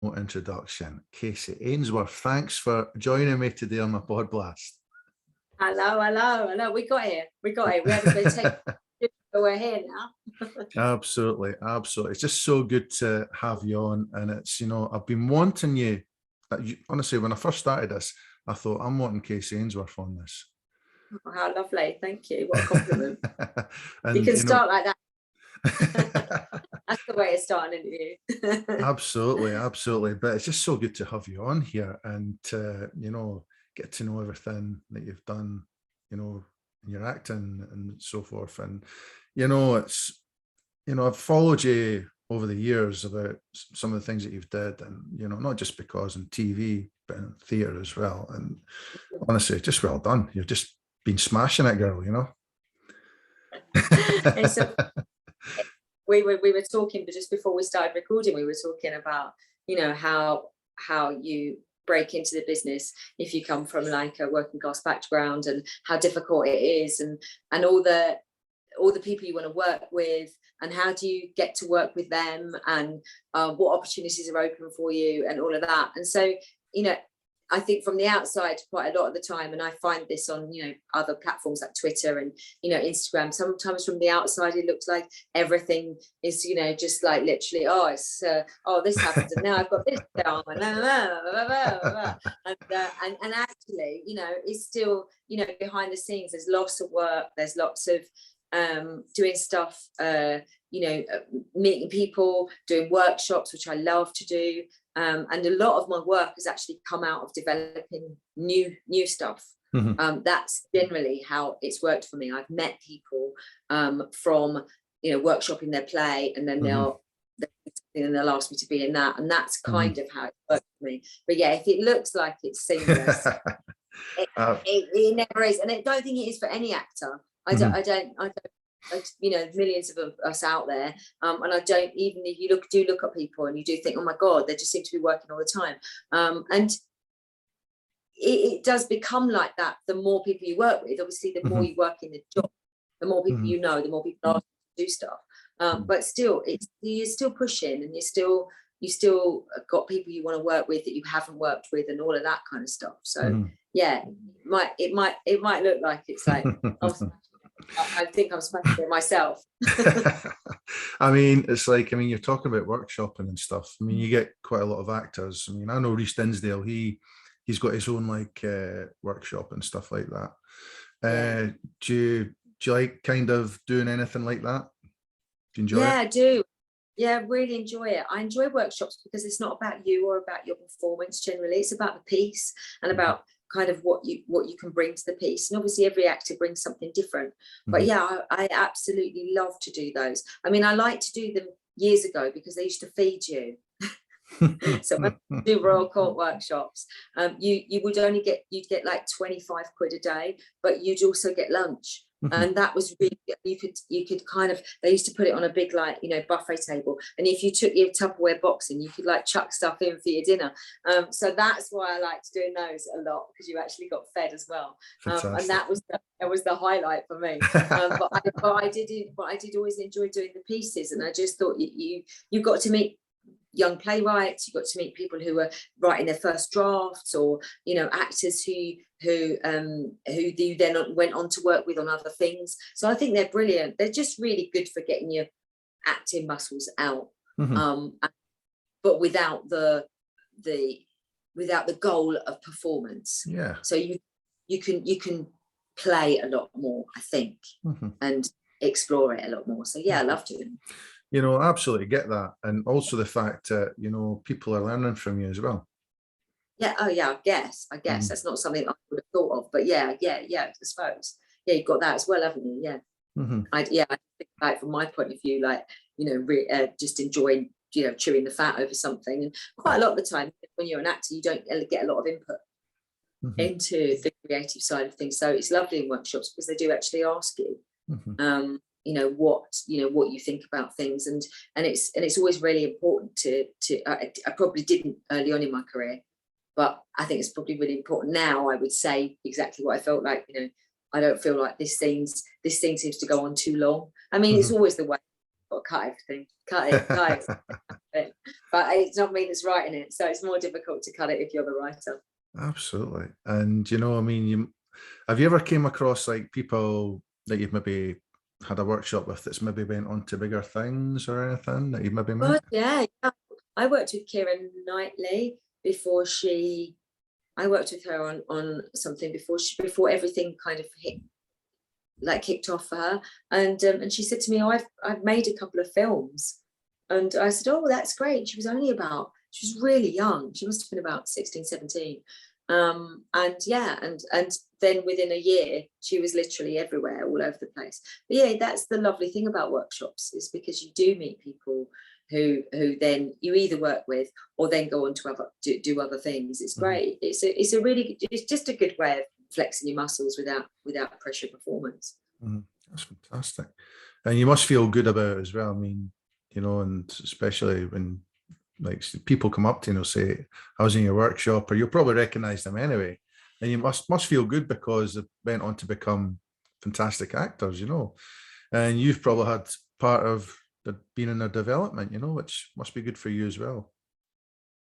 introduction. Kacey Ainsworth, thanks for joining me today on my pod blast. Hello. We got here. We had a bit of but we're here now. Absolutely. It's just so good to have you on. And it's, I've been wanting you, honestly, when I first started this, I thought, I'm wanting Kacey Ainsworth on this. Oh, how lovely. Thank you. What a compliment. And, you can start like that. That's the way to start an interview. Absolutely. But it's just so good to have you on here and get to know everything that you've done, in your acting and so forth. And, I've followed you over the years about some of the things that you've did, and, not just because in TV, but in theatre as well. And honestly, just well done. You've just been smashing it, girl, So we were talking, but just before we started recording, we were talking about, how you break into the business if you come from like a working class background, and how difficult it is, and all the people you want to work with, and how do you get to work with them, and what opportunities are open for you, and all of that. And so, I think from the outside, quite a lot of the time, and I find this on, other platforms like Twitter and, Instagram, sometimes from the outside, it looks like everything is, just like literally, this happens, and now I've got this down, and actually, it's still, behind the scenes, there's lots of work, there's lots of doing stuff, meeting people, doing workshops, which I love to do. And a lot of my work has actually come out of developing new stuff. Mm-hmm. That's generally how it's worked for me. I've met people from workshopping their play, and then they'll ask me to be in that, and that's kind of how it works for me. But yeah, if it looks like it's seamless, it never is, and I don't think it is for any actor. I don't millions of us out there, and I don't, even if you look at people and you do think, oh my god, they just seem to be working all the time, and it does become like that the more people you work with. Obviously, the more you work in the job, the more people the more people ask you to do stuff, but still, you're still pushing, and you still got people you want to work with that you haven't worked with, and all of that kind of stuff. So yeah, it might look like it's like I think I'm smashing it myself. I mean, it's like, you're talking about workshopping and stuff. I mean, you get quite a lot of actors. I mean, I know Rhys Dinsdale, he's got his own like workshop and stuff like that. Do you like kind of doing anything like that? Do you enjoy it? Yeah, I do. Yeah, I really enjoy it. I enjoy workshops because it's not about you or about your performance generally. It's about the piece and about kind of what you can bring to the piece. And obviously every actor brings something different. But yeah, I absolutely love to do those. I mean, I like to do them years ago because they used to feed you. So when I do Royal Court workshops, you would only you'd get like 25 quid a day, but you'd also get lunch. And that was really, you could kind of, they used to put it on a big like buffet table, and if you took your Tupperware box in, you could like chuck stuff in for your dinner. So that's why I liked doing those a lot, because you actually got fed as well. And that was the highlight for me. But I did always enjoy doing the pieces, and I just thought you got to meet young playwrights, you got to meet people who were writing their first drafts, or actors who you then went on to work with on other things. So I think they're brilliant. They're just really good for getting your acting muscles out, but without the goal of performance. Yeah. So you can play a lot more, I think, and explore it a lot more. So yeah, I love doing it. Absolutely get that. And also the fact that, people are learning from you as well. Yeah. Oh yeah, I guess that's not something I would have thought of, but yeah, I suppose. Yeah, you've got that as well, haven't you? Yeah. I think like from my point of view, like, just enjoying, chewing the fat over something. And quite a lot of the time when you're an actor, you don't get a lot of input into the creative side of things. So it's lovely in workshops because they do actually ask you. What you think about things, and it's always really important to I probably didn't early on in my career, but I think it's probably really important now. I would say exactly what I felt like. I don't feel like this thing seems to go on too long. I mean, it's always the way. got to cut everything, cut it. But it's not me that's writing it, so it's more difficult to cut it if you're the writer. Absolutely. And you know, I mean, have you ever came across like people that you've maybe had a workshop with that's maybe went on to bigger things or anything that you've maybe met? But yeah, I worked with Keira Knightley before I worked with her on something before everything kind of kicked off for her, and she said to me, "Oh, I've made a couple of films," and I said, "Oh, that's great." She was really young. She must have been about 16, 17. And yeah, and then within a year, she was literally everywhere, all over the place. But yeah, that's the lovely thing about workshops, is because you do meet people who then you either work with or then go on to do other things. It's great. It's just a good way of flexing your muscles without pressure performance. That's fantastic. And you must feel good about it as well. I mean, you know, and especially when like people come up to you and say, "I was in your workshop," or you'll probably recognize them anyway. And you must feel good because they went on to become fantastic actors, you know. And you've probably had part of being in their development, you know, which must be good for you as well.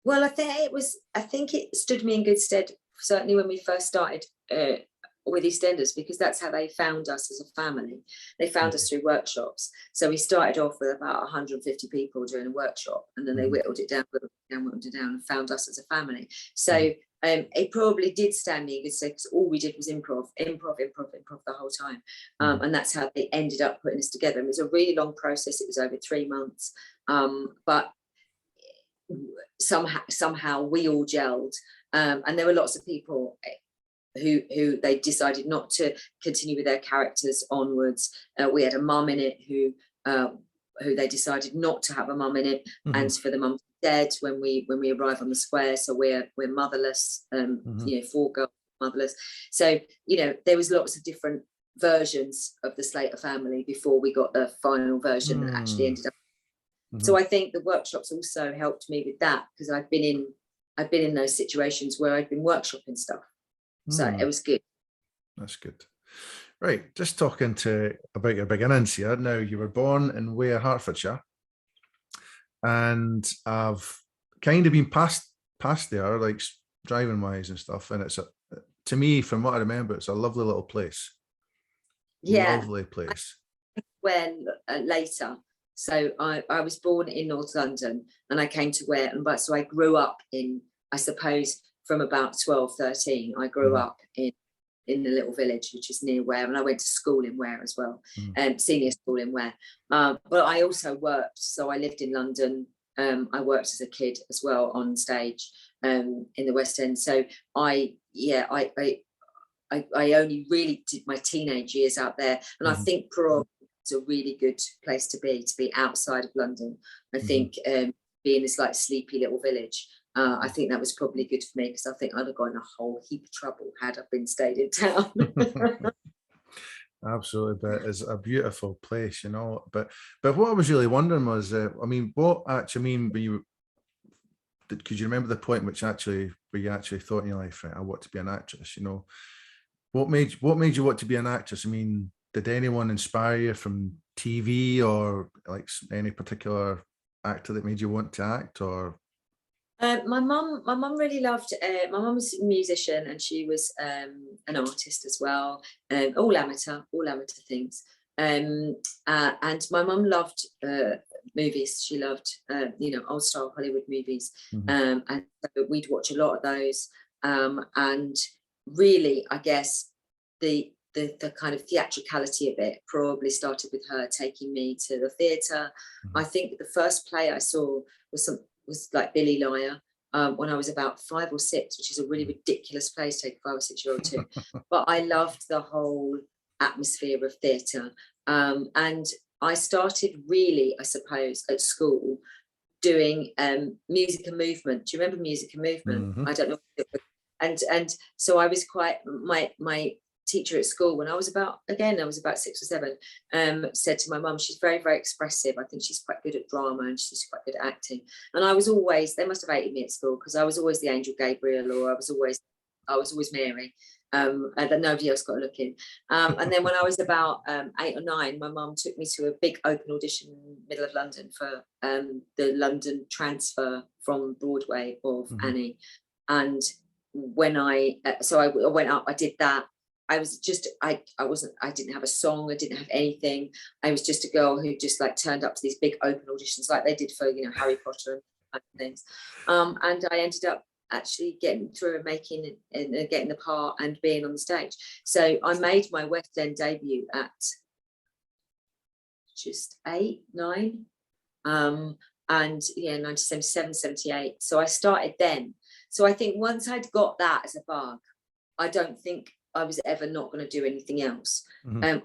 Well, I think it stood me in good stead, certainly when we first started with EastEnders, because that's how they found us as a family. They found us through workshops. So we started off with about 150 people doing a workshop, and then they whittled it down, and found us as a family. So it probably did stand me in good stead, because all we did was improv the whole time. And that's how they ended up putting us together. It was a really long process. It was over 3 months. But somehow we all gelled, and there were lots of people who they decided not to continue with their characters onwards. We had a mum in it who they decided not to have a mum in it, and for the mum dead when we arrive on the square. So we're motherless, 4 girls motherless. So there was lots of different versions of the Slater family before we got the final version that actually ended up. So I think the workshops also helped me with that, because I've been in those situations where I've been workshopping stuff. So it was good. That's good. Right, just talking about your beginnings here. Now, you were born in Weir, Hertfordshire, and I've kind of been past there, like driving wise and stuff. And to me, from what I remember, it's a lovely little place. Yeah, lovely place. When later. So I was born in North London, and I came to Weir, but so I grew up in, I suppose, from about 12, 13, I grew up in the little village, which is near Weir, and I went to school in Weir as well, senior school in Weir. But I also worked, so I lived in London. I worked as a kid as well on stage in the West End. So I only really did my teenage years out there, and I think probably it's a really good place to be outside of London. I think being this like sleepy little village, I think that was probably good for me, because I think I'd have got in a whole heap of trouble had I been stayed in town. Absolutely, but it's a beautiful place, you know. But what I was really wondering was, could you remember the point where you actually thought in your life, right, I want to be an actress? You know, what made you want to be an actress? I mean, did anyone inspire you from TV, or like any particular actor that made you want to act? Or my mum really loved. My mum was a musician, and she was an artist as well. All amateur things. And my mum loved movies. She loved old style Hollywood movies, and so we'd watch a lot of those. And really, I guess the kind of theatricality of it probably started with her taking me to the theatre. I think the first play I saw was like Billy Liar, when I was about 5 or 6, which is a really ridiculous play to take a 5 or 6-year-old to. But I loved the whole atmosphere of theatre. And I started really, I suppose, at school doing music and movement. Do you remember music and movement? I don't know. And so I was quite, my teacher at school when I was about 6 or 7, said to my mum, she's very, very expressive. I think she's quite good at drama, and she's quite good at acting. And I was always, they must have hated me at school, because I was always the Angel Gabriel, or I was always Mary. and that nobody else got a look in. And then when I was about 8 or 9, my mum took me to a big open audition in the middle of London for the London transfer from Broadway of Annie. And when I went up, I did that. I was just, I didn't have a song, I didn't have anything. I was just a girl who just like turned up to these big open auditions like they did for, you know, Harry Potter and things. And I ended up actually getting through and making and getting the part and being on the stage. So I made my West End debut at just 8, 9. And yeah, 1977, 78. So I started then. So I think once I'd got that as a bug, I don't think I was ever not going to do anything else.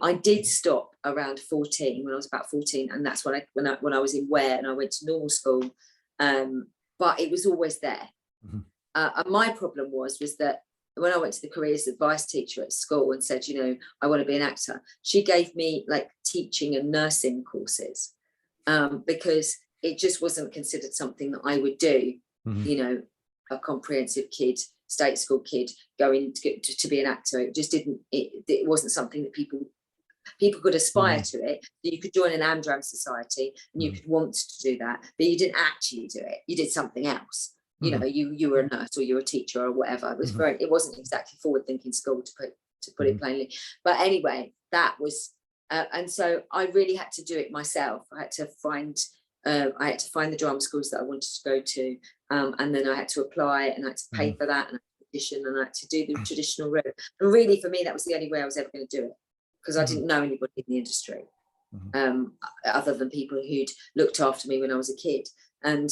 I did stop around 14, when I was about 14, and that's when I was in Ware and I went to normal school. But it was always there. And my problem was that when I went to the careers advice teacher at school and said, you know, I want to be an actor, she gave me like teaching and nursing courses, because it just wasn't considered something that I would do. You know, a comprehensive kid, state school kid going to be an actor. It just didn't, it wasn't something that people could aspire to it. You could join an Amdram society and you could want to do that, but you didn't actually do it. You did something else. You know, you were a nurse or you were a teacher or whatever. It was it wasn't exactly forward thinking school, to put it plainly. But anyway, that was, and so I really had to do it myself. I had to find the drama schools that I wanted to go to, and then I had to apply and I had to pay for that, and I had to audition and I had to do the traditional route. And really, for me, that was the only way I was ever going to do it, because I didn't know anybody in the industry, other than people who'd looked after me when I was a kid. And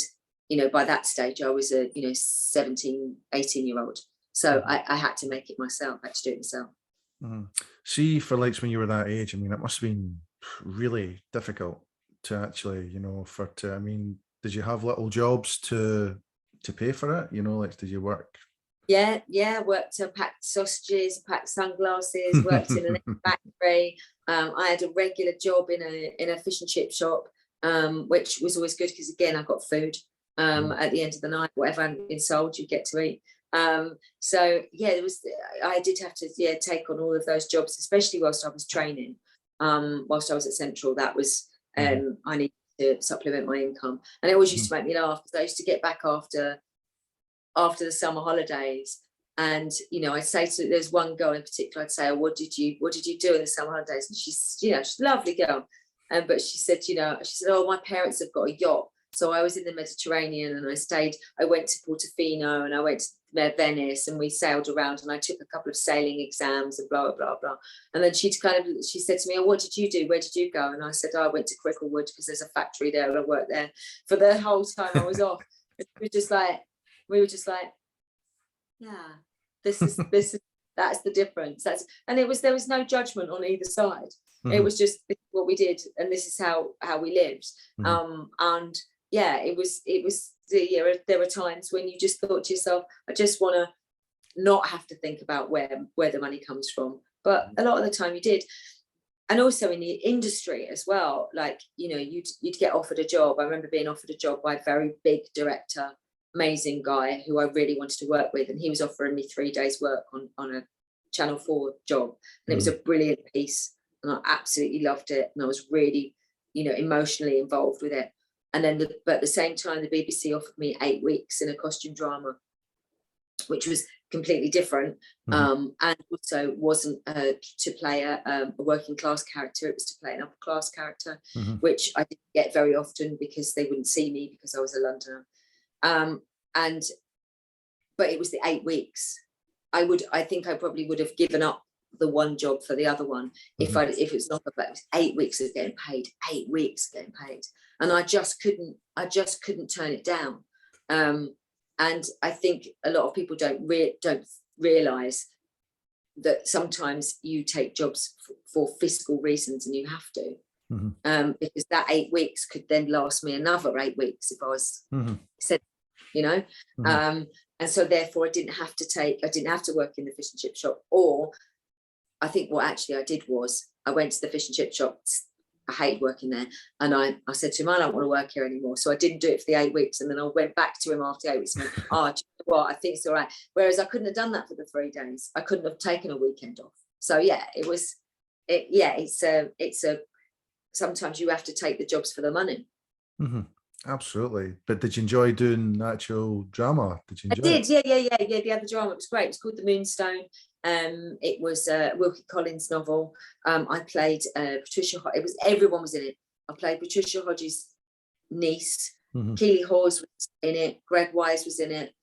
you know, by that stage, I was a 17, 18-year-old. So I had to make it myself. I had to do it myself. See, for like when you were that age, I mean, it must have been really difficult to actually, I mean, did you have little jobs to pay for it? You know, like, did you work? Yeah, worked, packed sausages, packed sunglasses, worked in a factory. I had a regular job in a fish and chip shop, which was always good because, again, I got food. At the end of the night, whatever hadn't been sold, you get to eat. So yeah, I did have to take on all of those jobs, especially whilst I was training. Whilst I was at Central, that was I needed to supplement my income, and it always used to make me laugh because I used to get back after the summer holidays, and I'd say to, there's one girl in particular, I'd say, oh, what did you do in the summer holidays? And she's she's a lovely girl, but she said, oh, my parents have got a yacht. So I was in the Mediterranean and I went to Portofino and I went to Venice and we sailed around and I took a couple of sailing exams and blah, blah, blah, blah. And then she said to me, oh, what did you do? Where did you go? And I said, oh, I went to Cricklewood because there's a factory there and I worked there for the whole time I was off. We were just like, yeah, this is, that's the difference. There was no judgment on either side. It was just what we did and this is how we lived. And yeah, it was there were times when you just thought to yourself, I just want to not have to think about where the money comes from, but a lot of the time you did. And also in the industry as well, like you'd get offered a job. I remember being offered a job by a very big director, amazing guy who I really wanted to work with, and he was offering me 3 days work on a Channel 4 job, and it was a brilliant piece and I absolutely loved it, and I was really emotionally involved with it. And then, but at the same time, the BBC offered me 8 weeks in a costume drama, which was completely different, and also wasn't to play a working class character. It was to play an upper class character, which I didn't get very often because they wouldn't see me because I was a Londoner. But it was the 8 weeks. I think I probably would have given up the one job for the other one if it's not about 8 weeks of getting paid, 8 weeks getting paid, and I just couldn't turn it down. And I think a lot of people don't realize that sometimes you take jobs for fiscal reasons and you have to, because that 8 weeks could then last me another 8 weeks if I was said, and so therefore I didn't have to work in the fish and chip shop. Or I think what actually I did was I went to the fish and chip shop I hated working there. And I said to him, I don't want to work here anymore. So I didn't do it for the 8 weeks. And then I went back to him after 8 weeks and went, oh, do you know what? I think it's all right. Whereas I couldn't have done that for the 3 days. I couldn't have taken a weekend off. So yeah, it's sometimes you have to take the jobs for the money. Mm-hmm. Absolutely. But did you enjoy doing the actual drama? Did you enjoy it? Yeah. The other drama, it was great. It was called The Moonstone. It was a Wilkie Collins novel. I played Patricia. Everyone was in it. I played Patricia Hodges' niece. Mm-hmm. Keely Hawes was in it. Greg Wise was in it.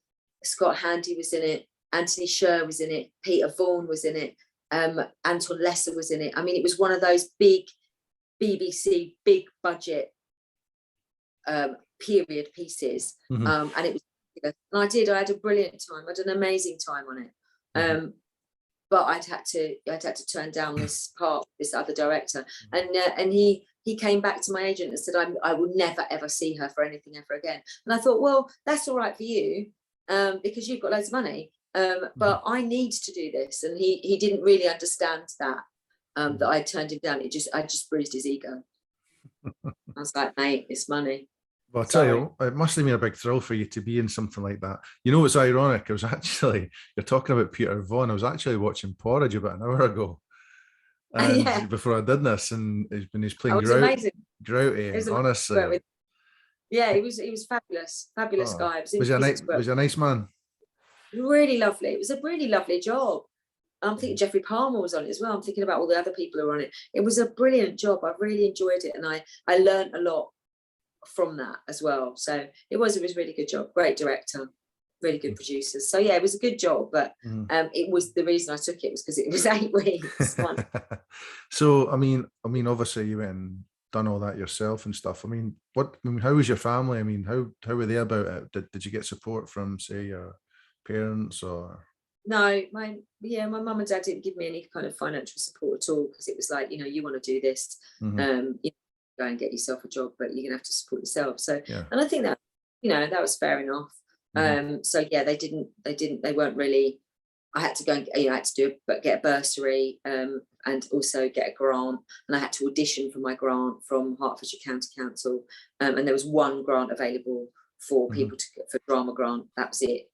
Scott Handy was in it. Anthony Sher was in it. Peter Vaughan was in it. Anton Lesser was in it. I mean, it was one of those big BBC, big budget period pieces. Mm-hmm. And it was, and I had a brilliant time. I had an amazing time on it. Mm-hmm. But I'd had to turn down this part, this other director, and he came back to my agent and said, I will never ever see her for anything ever again. And I thought, well, that's all right for you, because you've got loads of money, but I need to do this. And he didn't really understand that that I turned him down. I just bruised his ego. I was like, mate, it's money. Well, I'll tell you, it must have been a big thrill for you to be in something like that. You know, it's ironic. I was actually, you're talking about Peter Vaughan. I was actually watching Porridge about an hour ago, and before I did this, and he's playing Grouty, honestly. Yeah, he was fabulous guy. Was he a nice man? Really lovely. It was a really lovely job. I'm thinking Jeffrey Palmer was on it as well. I'm thinking about all the other people who were on it. It was a brilliant job. I really enjoyed it, and I learned a lot from that as well. So it was a really good job. Great director, really good producers. So yeah, it was a good job. But it was, the reason I took it was because it was 8 weeks. So I mean, obviously you went and done all that yourself and stuff. I mean, how was your family? I mean, how were they about it? Did you get support from, say, your parents or? No, my mum and dad didn't give me any kind of financial support at all, because it was like, you want to do this, go and get yourself a job, but you're gonna have to support yourself. So and I think that that was fair enough. So yeah, they weren't really. I had to go and I had to get a bursary and also get a grant, and I had to audition for my grant from Hertfordshire County Council, and there was one grant available for people for drama grant. That was it.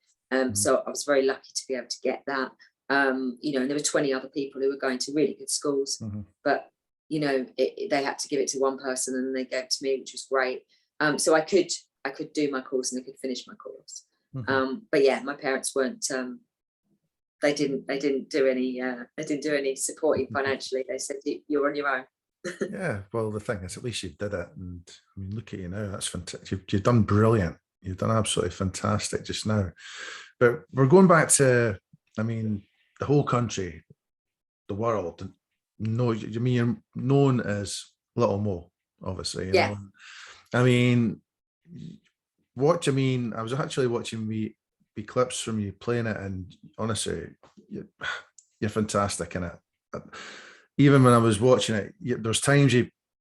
So I was very lucky to be able to get that. And there were 20 other people who were going to really good schools, but they had to give it to one person, and they gave it to me, which was great. So I could do my course, and I could finish my course. But yeah, my parents weren't. They didn't do any supporting financially. They said, you're on your own. Yeah, well, the thing is, at least you did it, and I mean, look at you now. That's fantastic. You've done brilliant. You've done absolutely fantastic just now. But we're going back to, I mean, the whole country, the world. No, I mean, you're known as Little Mo, obviously. You know? I mean, I was actually watching the clips from you playing it, and honestly, you're fantastic in it. Even when I was watching it, there's times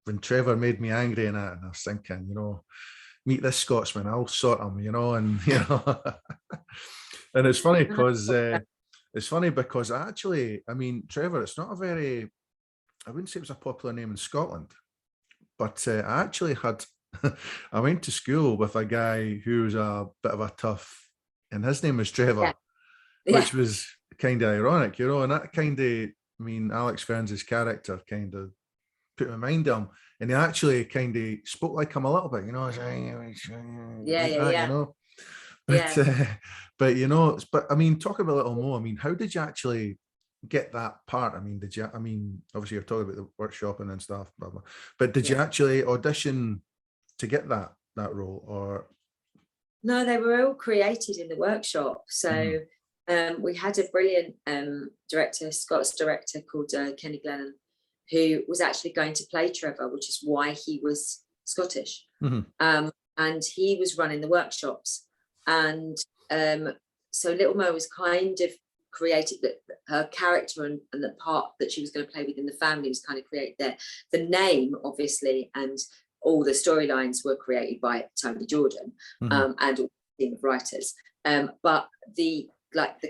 when Trevor made me angry in it, and I was thinking, meet this Scotsman, I'll sort him, and and it's funny because actually, I mean, Trevor, it's not I wouldn't say it was a popular name in Scotland, but I actually I went to school with a guy who was a bit of a tough, and his name was Trevor, which was kind of ironic, and that kind of, I mean, Alex Ferns' character kind of put my mind to him, and he actually kind of spoke like him a little bit, But I mean, talk about Little Mo. I mean, how did you actually get that part? I mean, obviously you're talking about the workshopping and stuff, blah, blah. But did you actually audition to get that role, or? No, they were all created in the workshop. So we had a brilliant director, Scots director called Kenny Glennon, who was actually going to play Trevor, which is why he was Scottish. And he was running the workshops. And so Little Mo was kind of created, that her character and the part that she was going to play within the family was kind of created there. The name, obviously, and all the storylines were created by Tony Jordan and all the team of writers. But the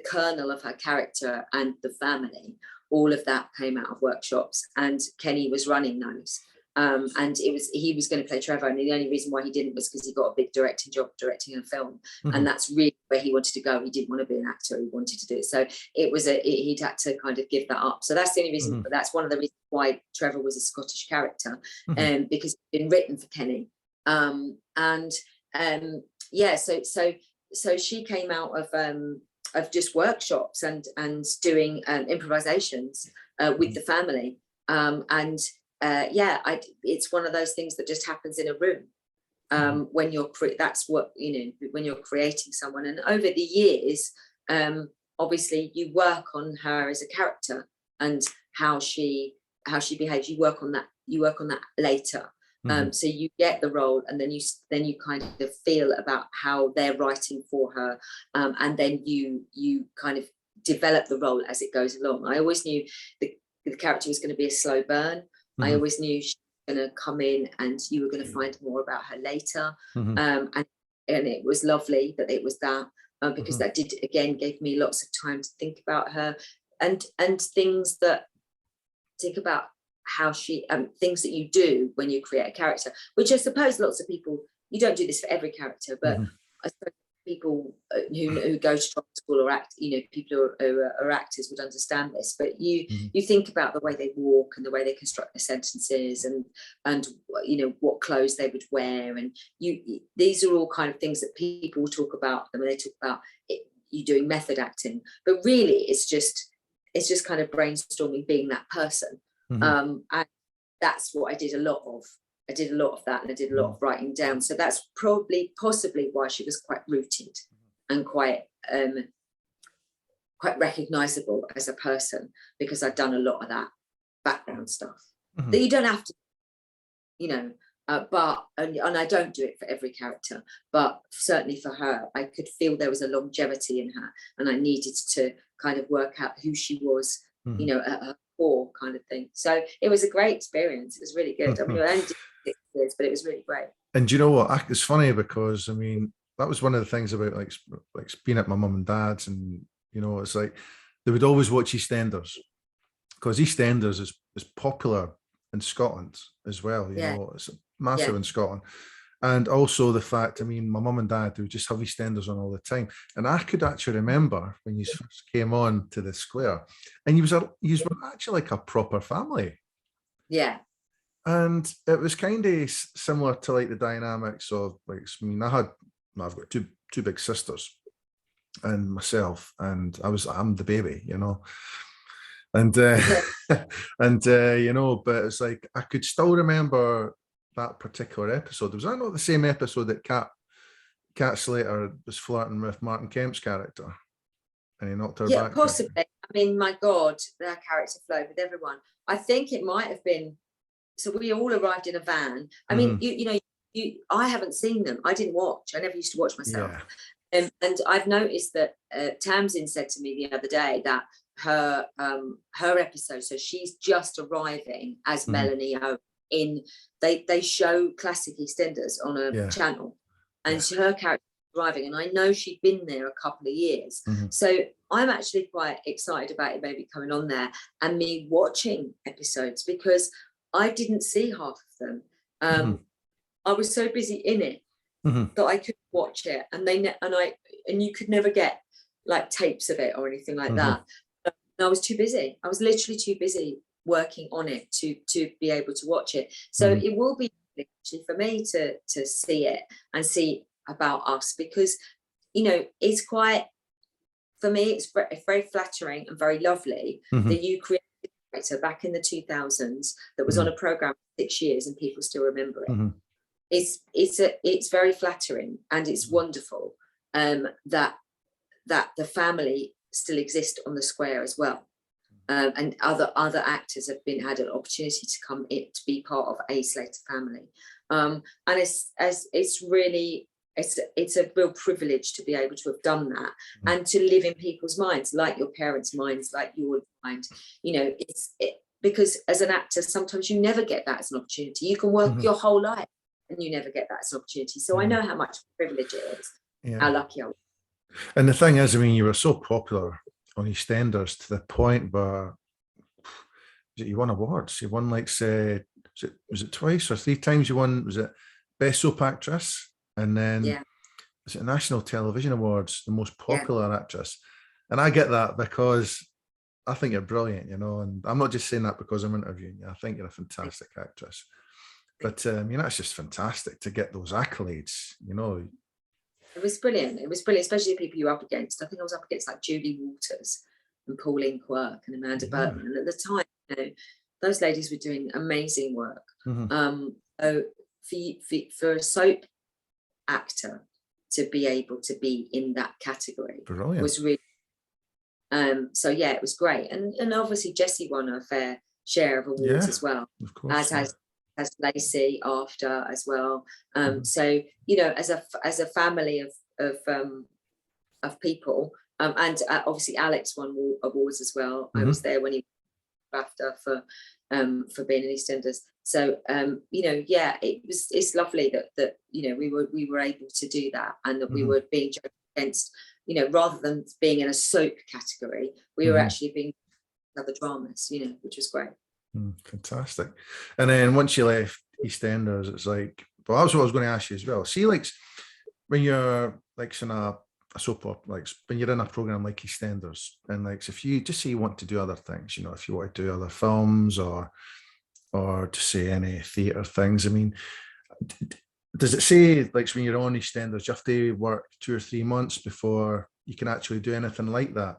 kernel of her character and the family, all of that came out of workshops, and Kenny was running those. And he was going to play Trevor, and the only reason why he didn't was because he got a big directing job directing a film, and that's really where he wanted to go. He didn't want to be an actor; he wanted to do it. So he'd had to kind of give that up. So that's the only reason. But that's one of the reasons why Trevor was a Scottish character, because it's been written for Kenny. So she came out of just workshops and doing improvisations with the family, it's one of those things that just happens in a room when you're that's what when you're creating someone. And over the years, obviously you work on her as a character and how she behaves. You work on that later. So you get the role, and then you kind of feel about how they're writing for her, and then you kind of develop the role as it goes along. I always knew the character was going to be a slow burn. I always knew she was going to come in and you were going to find more about her later. And it was lovely that it was that, because that did, again, gave me lots of time to think about her and think about how she, things that you do when you create a character, which I suppose lots of people, you don't do this for every character, but I suppose people who go to drama school or act, people who are actors would understand this, but you think about the way they walk and the way they construct their sentences and what clothes they would wear, and these are all kind of things that people talk about when they talk about you doing method acting, but really it's just kind of brainstorming, being that person. And that's what I did a lot of. I did a lot of that, and I did a lot of writing down. So that's possibly why she was quite rooted and quite recognizable as a person, because I'd done a lot of that background stuff that you don't have to, but I don't do it for every character, but certainly for her, I could feel there was a longevity in her, and I needed to kind of work out who she was, at her core kind of thing. So it was a great experience. It was really good. I mean, I only did 6 years, but it was really great. And do you know what? It's funny because I mean, that was one of the things about like being at my mum and dad's, and it's like they would always watch EastEnders, because EastEnders is popular in Scotland as well. It's massive in Scotland. And also the fact, I mean, my mum and dad, they would just have EastEnders on all the time. And I could actually remember when you first came on to the square, and you were actually like a proper family. Yeah. And it was kind of similar to like the dynamics of like, I mean, I've got two big sisters and myself, and I'm the baby, and but it's like I could still remember that particular episode. Was that not the same episode that Cat Slater was flirting with Martin Kemp's character, and he knocked her back? Yeah, possibly. I mean, my God, their character flowed with everyone. I think it might have been. So we all arrived in a van. I mean, I haven't seen them. I didn't watch. I never used to watch myself. Yeah. And I've noticed that Tamsin said to me the other day that her episode, so she's just arriving as Melanie O in, they show classic EastEnders on a channel, and her character arriving, and I know she'd been there a couple of years. So I'm actually quite excited about it maybe coming on there and me watching episodes, because I didn't see half of them. I was so busy in it that I couldn't watch it, and you could never get like tapes of it or anything like that. And I was too busy. I was literally too busy working on it to be able to watch it. So it will be actually for me to see it and see about us, because it's quite, for me, it's very flattering and very lovely that you create back in the 2000s that was on a program for 6 years and people still remember it. It's very flattering, and it's wonderful that the family still exist on the square as well, and other actors have had an opportunity to come in to be part of a Slater family, and it's really it's a real privilege to be able to have done that and to live in people's minds, like your parents' minds, like your mind. Because as an actor, sometimes you never get that as an opportunity. You can work your whole life and you never get that as an opportunity. So I know how much privilege it is, how lucky I was. And the thing is, I mean, you were so popular on EastEnders to the point where you won awards. You won like, say, was it twice or three times you won? Was it best soap actress, and then Yeah, was it National Television Awards, the most yeah. popular actress? And I get that because I think you're brilliant, you know, and I'm not just saying that because I'm interviewing you. I think you're a fantastic actress. But you know, it's just fantastic to get those accolades, you know. It was brilliant. It was brilliant, especially the people you're up against. I think I was up against like Julie Walters and Pauline Quirk and Amanda Yeah. Bergman. And at the time, you know, those ladies were doing amazing work. So for a soap actor to be able to be in that category Brilliant. was really so yeah, it was great. And obviously Jessie won her fair share of awards as well, of course, as Lacey after as well. So you know, as a family of people, and obviously Alex won awards as well. I was there when he after for being in EastEnders. So you know, yeah, it's lovely that you know we were able to do that, and that we were being judged against, you know, rather than being in a soap category, we were actually being other dramas, you know, which was great. Fantastic. And then once you left EastEnders, it's like, well, that's what I was going to ask you as well. See, like when you're like in a soap opera, like when you're in a program like EastEnders, and like if you just say you want to do other things, you know, if you want to do other films or to say any theatre things, I mean, does it say like when you're on EastEnders, you have to work 2 or 3 months before you can actually do anything like that?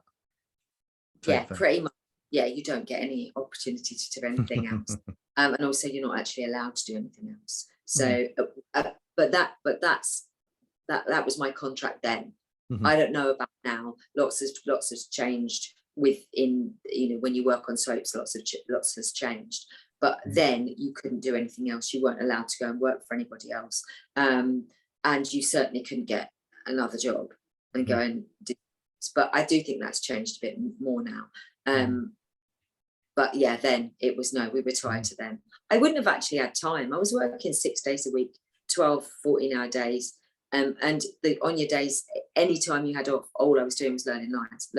Yeah, pretty much. Yeah, you don't get any opportunity to do anything else, and also you're not actually allowed to do anything else. So, but that was my contract then. I don't know about now. Lots has changed within, you know, when you work on soaps, lots has changed. But then you couldn't do anything else. You weren't allowed to go and work for anybody else, and you certainly couldn't get another job and go and do. But I do think that's changed a bit more now. But yeah, then it was no, we retired to them. I wouldn't have actually had time. I was working 6 days a week, 12, 14-hour days. And on your days, anytime you had off, all I was doing was learning lines.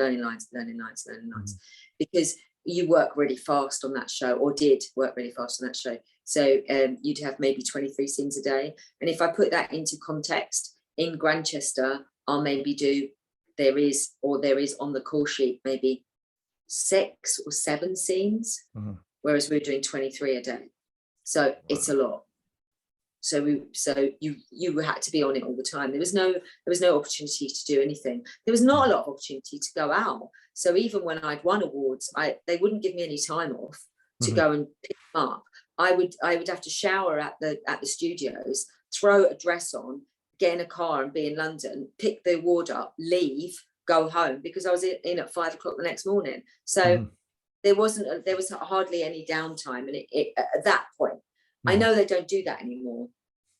Because you work really fast on that show, or did work really fast on that show. So you'd have maybe 23 scenes a day. And if I put that into context, in Grantchester, I'll maybe do, there is on the call sheet, maybe 6 or 7 scenes, whereas we're doing 23 a day. So it's a lot. So you had to be on it all the time. There was no opportunity to do anything. There was not a lot of opportunity to go out. So even when I'd won awards, they wouldn't give me any time off to go and pick them up. I would have to shower at the studios, throw a dress on, get in a car and be in London, pick the award up, leave, go home, because I was in at 5 o'clock the next morning. So there was hardly any downtime. And it at that point, I know they don't do that anymore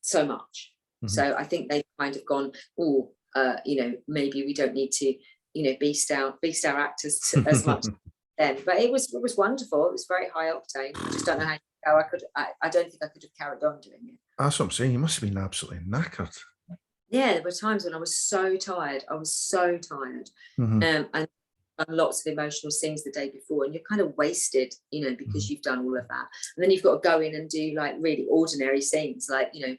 so much. So I think they've kind of gone, you know, maybe we don't need to, you know, beast our actors as much then. But it was wonderful. It was very high octane. I just don't know how I don't think I could have carried on doing it. That's what I'm saying. You must have been absolutely knackered. Yeah, there were times when I was so tired. And lots of emotional scenes the day before, and you're kind of wasted, you know, because you've done all of that. And then you've got to go in and do like really ordinary scenes, like, you know,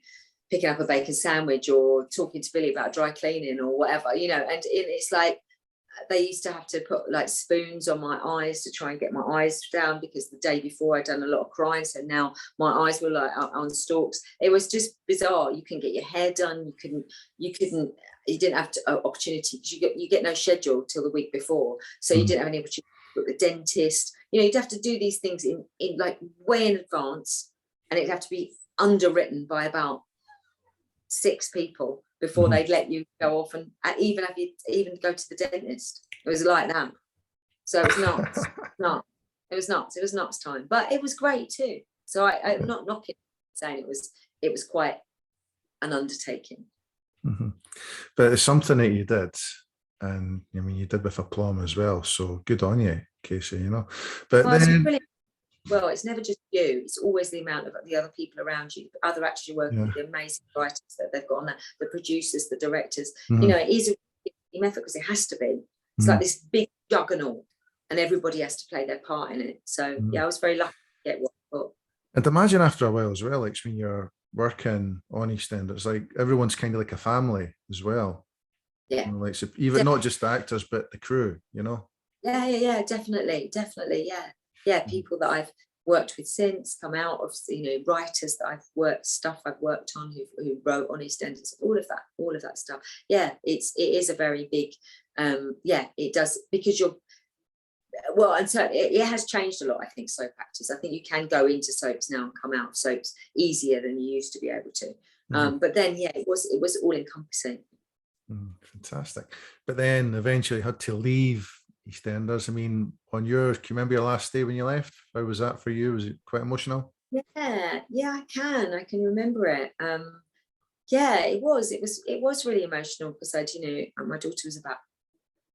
picking up a bacon sandwich or talking to Billy about dry cleaning or whatever, you know. And it's like they used to have to put like spoons on my eyes to try and get my eyes down, because the day before I'd done a lot of crying, so now my eyes were like on stalks. It was just bizarre. You couldn't get your hair done. You didn't have opportunity, because you get no schedule till the week before, so you didn't have any opportunity to book a dentist. You know, you'd have to do these things in like way in advance, and it'd have to be underwritten by about 6 people before they'd let you go off and even go to the dentist. It was like that. So it was nuts. It was nuts time, but it was great too. So I'm not knocking, saying it was quite an undertaking. But it's something that you did, and I mean you did with aplomb as well. So good on you, Kacey. You know, but then. Well, it's never just you. It's always the amount of the other people around you, the other actors you're working with, the amazing writers that they've got on that, the producers, the directors. You know, it is a team effort, because it has to be. It's like this big juggernaut, and everybody has to play their part in it. So yeah, I was very lucky to get what I got. And imagine after a while as well, like when you're working on EastEnders, like everyone's kind of like a family as well. Yeah. You know, like so even not just the actors, but the crew, you know. Yeah, definitely, yeah. Mhm. People that I've worked with since come out of, writers that I've worked on who wrote on EastEnders, all of that stuff. Yeah, it is a very big, yeah, it does, because you're, well, and so it has changed a lot. I think soap actors. I think you can go into soaps now and come out of soaps easier than you used to be able to. Mhm. But then, yeah, it was all encompassing. Fantastic. But then eventually had to leave EastEnders. I mean, on yours, can you remember your last day when you left? How was that for you? Was it quite emotional? Yeah, I can remember it. Yeah, it was really emotional because my daughter was about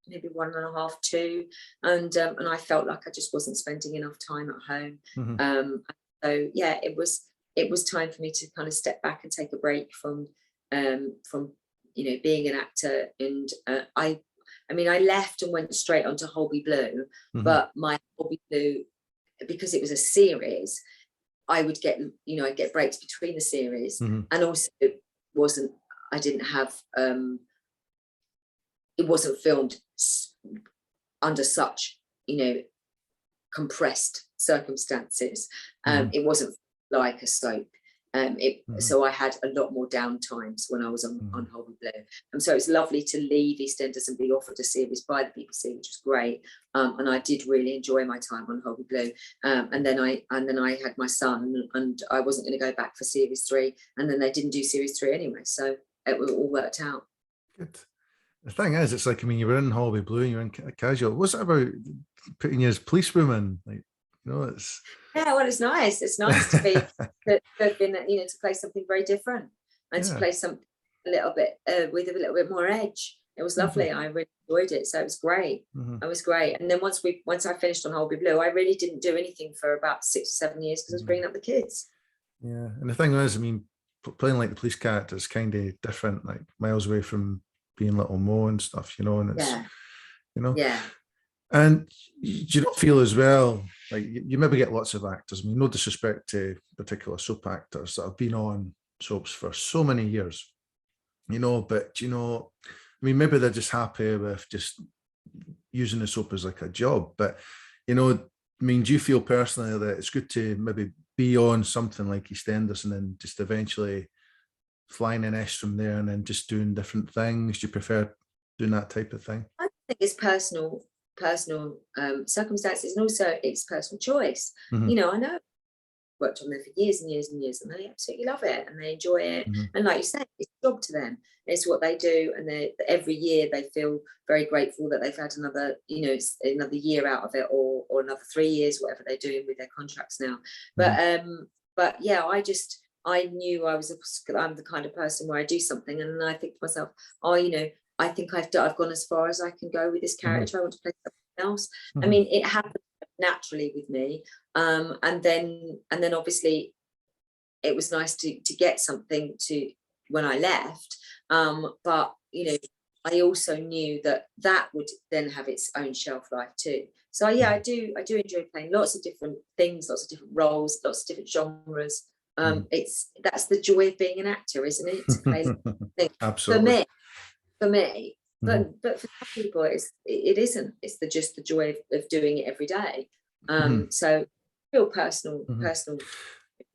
maybe 1.5, 2, and I felt like I just wasn't spending enough time at home. Hmm. So yeah, it was time for me to kind of step back and take a break from being an actor. And I mean, I left and went straight onto Holby Blue, Hmm. but my Holby Blue, because it was a series, I would get, I'd get breaks between the series, Hmm. and also it wasn't, I didn't have, it wasn't filmed under such, compressed circumstances. Hmm. It wasn't like a soap. Hmm. So I had a lot more down times when I was on Hmm. Holby Blue. And so it's lovely to leave EastEnders and be offered a series by the BBC, which was great. And I did really enjoy my time on Holby Blue. And then I had my son, and I wasn't going to go back for series 3. And then they didn't do series 3 anyway. So it all worked out. Good. The thing is, it's like, I mean, you were in Holby Blue and you're in Casual. What's it about putting you as policewoman? Like, it's. Yeah, well, it's nice. It's nice to have been, to play something very different, and to Yeah. play something a little bit with a little bit more edge. It was Hmm. lovely. I really enjoyed it. So it was great. Hmm. It was great. And then once I finished on Holby Blue, I really didn't do anything for about 6 or 7 years because I was bringing up the kids. Yeah. And the thing is, I mean, playing like the police character is kind of different, like miles away from being Little Mo and stuff, and it's, Yeah, you know, yeah. and do you not feel as well, like you maybe get lots of actors, I mean, no disrespect to particular soap actors that have been on soaps for so many years, but, I mean, maybe they're just happy with just using the soap as like a job, but, I mean, do you feel personally that it's good to maybe be on something like EastEnders and then just eventually flying an S from there and then just doing different things? Do you prefer doing that type of thing? I think it's personal circumstances, and also it's personal choice. Hmm. I know worked on there for years and years and years, and they absolutely love it and they enjoy it. Hmm. And like you said, it's a job to them. It's what they do, and every year they feel very grateful that they've had another, another year out of it, or another 3 years, whatever they're doing with their contracts now. Hmm. But yeah, I knew I'm the kind of person where I do something and I think to myself, oh, I think I've gone as far as I can go with this Hmm. character. I want to play something else. I Hmm. mean, it happened naturally with me, and then obviously it was nice to get something to when I left, but I also knew that would then have its own shelf life too. So yeah, I do enjoy playing lots of different things, lots of different roles, lots of different genres. That's the joy of being an actor, isn't it, to play things. for Absolutely. me for me Hmm. but for some people it isn't. It's just the joy of doing it every day. Hmm. So real personal Hmm. personal.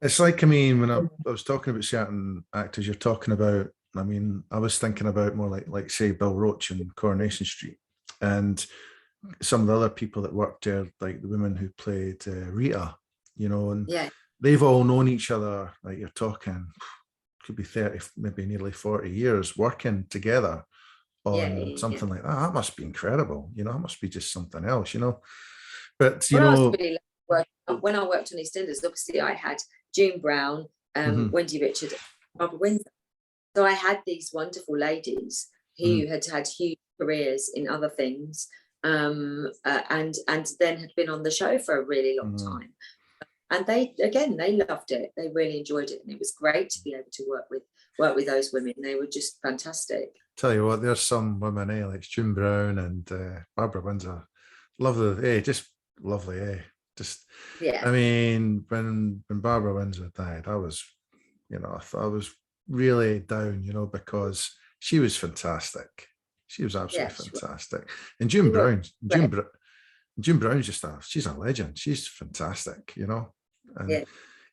It's like, I mean, when I was talking about certain actors you're talking about, I mean, I was thinking about more like say Bill Roach in Coronation Street, and some of the other people that worked there, like the women who played Rita, and Yeah, they've all known each other. Like you're talking, could be 30, maybe nearly 40 years working together on yeah. something like that. That must be incredible. That must be just something else. But, Well, I was really lucky when I worked on EastEnders. Obviously, I had June Brown, mhm, Wendy Richard, Barbara Windsor. So I had these wonderful ladies mhm, who had huge careers in other things, and then had been on the show for a really long mhm. time. And they loved it. They really enjoyed it, and it was great to be able to work with those women. They were just fantastic. Tell you what, there's some women, like June Brown and Barbara Windsor. Lovely, just lovely, Just, Yeah. I mean, when Barbara Windsor died, I was, I was really down, because she was fantastic. She was absolutely Yeah, she was. fantastic. And June You were Brown, great. June Brown's just she's a legend. She's fantastic, And Yeah.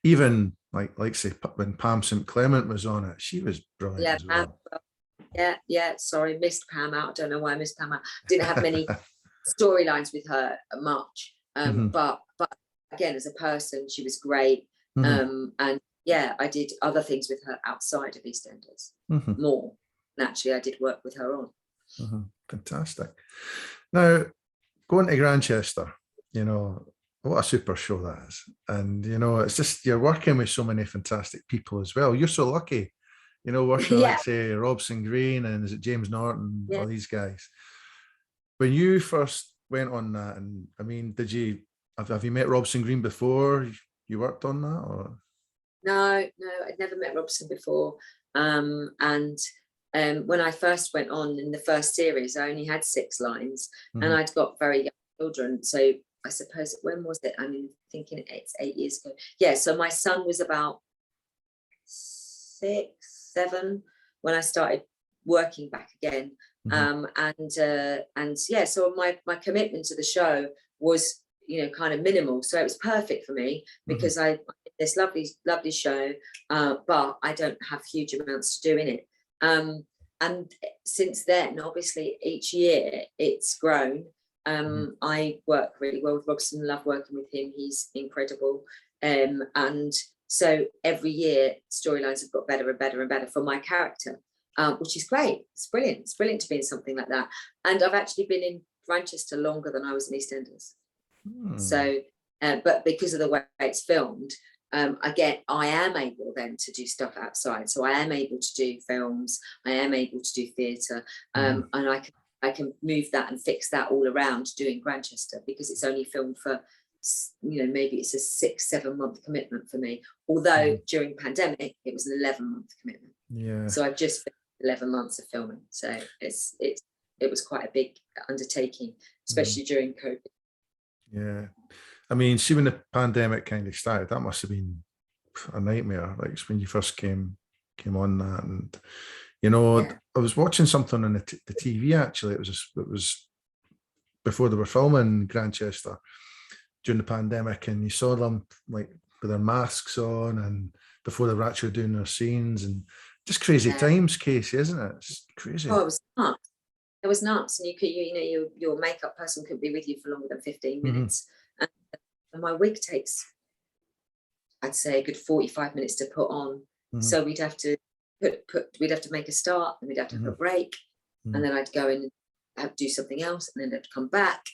even like say when Pam St. Clement was on it, she was brilliant Yeah. as well. Yeah. Sorry, missed Pam out. I don't know why I missed Pam out. Didn't have many storylines with her much. But again, as a person, she was great. And yeah, I did other things with her outside of EastEnders more. And actually, I did work with her on. Fantastic. Now, going to Grantchester, what a super show that is. And, it's just, you're working with so many fantastic people as well. You're so lucky, working Yeah. like, say, Robson Green and is it James Norton, Yeah. all these guys. When you first went on that, and I mean, have you met Robson Green before you worked on that? Or? No, I'd never met Robertson before. And when I first went on in the first series, I only had 6 lines and I'd got very young children. So I suppose, when was it? I mean, thinking it's 8 years ago. Yeah, so my son was about 6, 7 when I started working back again. And yeah, so my commitment to the show was, kind of minimal. So it was perfect for me because I this lovely show, but I don't have huge amounts to do in it. And since then, obviously, each year it's grown. I work really well with Robertson, love working with him. He's incredible. And so every year storylines have got better and better and better for my character, which is great. It's brilliant. It's brilliant to be in something like that. And I've actually been in Manchester longer than I was in EastEnders. So, but because of the way it's filmed, again, I am able then to do stuff outside. So I am able to do films. I am able to do theatre, and I can move that and fix that all around doing Grantchester because it's only filmed for, maybe it's a 6-7 month commitment for me. Although during pandemic it was an 11-month commitment. Yeah. So I've just finished 11 months of filming. So it was quite a big undertaking, especially during COVID. Yeah. I mean, see, when the pandemic kind of started, that must have been a nightmare. Like when you first came on that, and I was watching something on the TV. Actually, it was before they were filming Grantchester during the pandemic, and you saw them like with their masks on, and before they were actually doing their scenes, and just crazy times, Kacey, isn't it? It's crazy. Oh, it was nuts. It was nuts, and you could, your makeup person couldn't be with you for longer than 15 minutes. And my wig takes, I'd say, a good 45 minutes to put on. So we'd have to we'd have to make a start, and we'd have to have a break, and then I'd go in and have to do something else, and then I'd come back.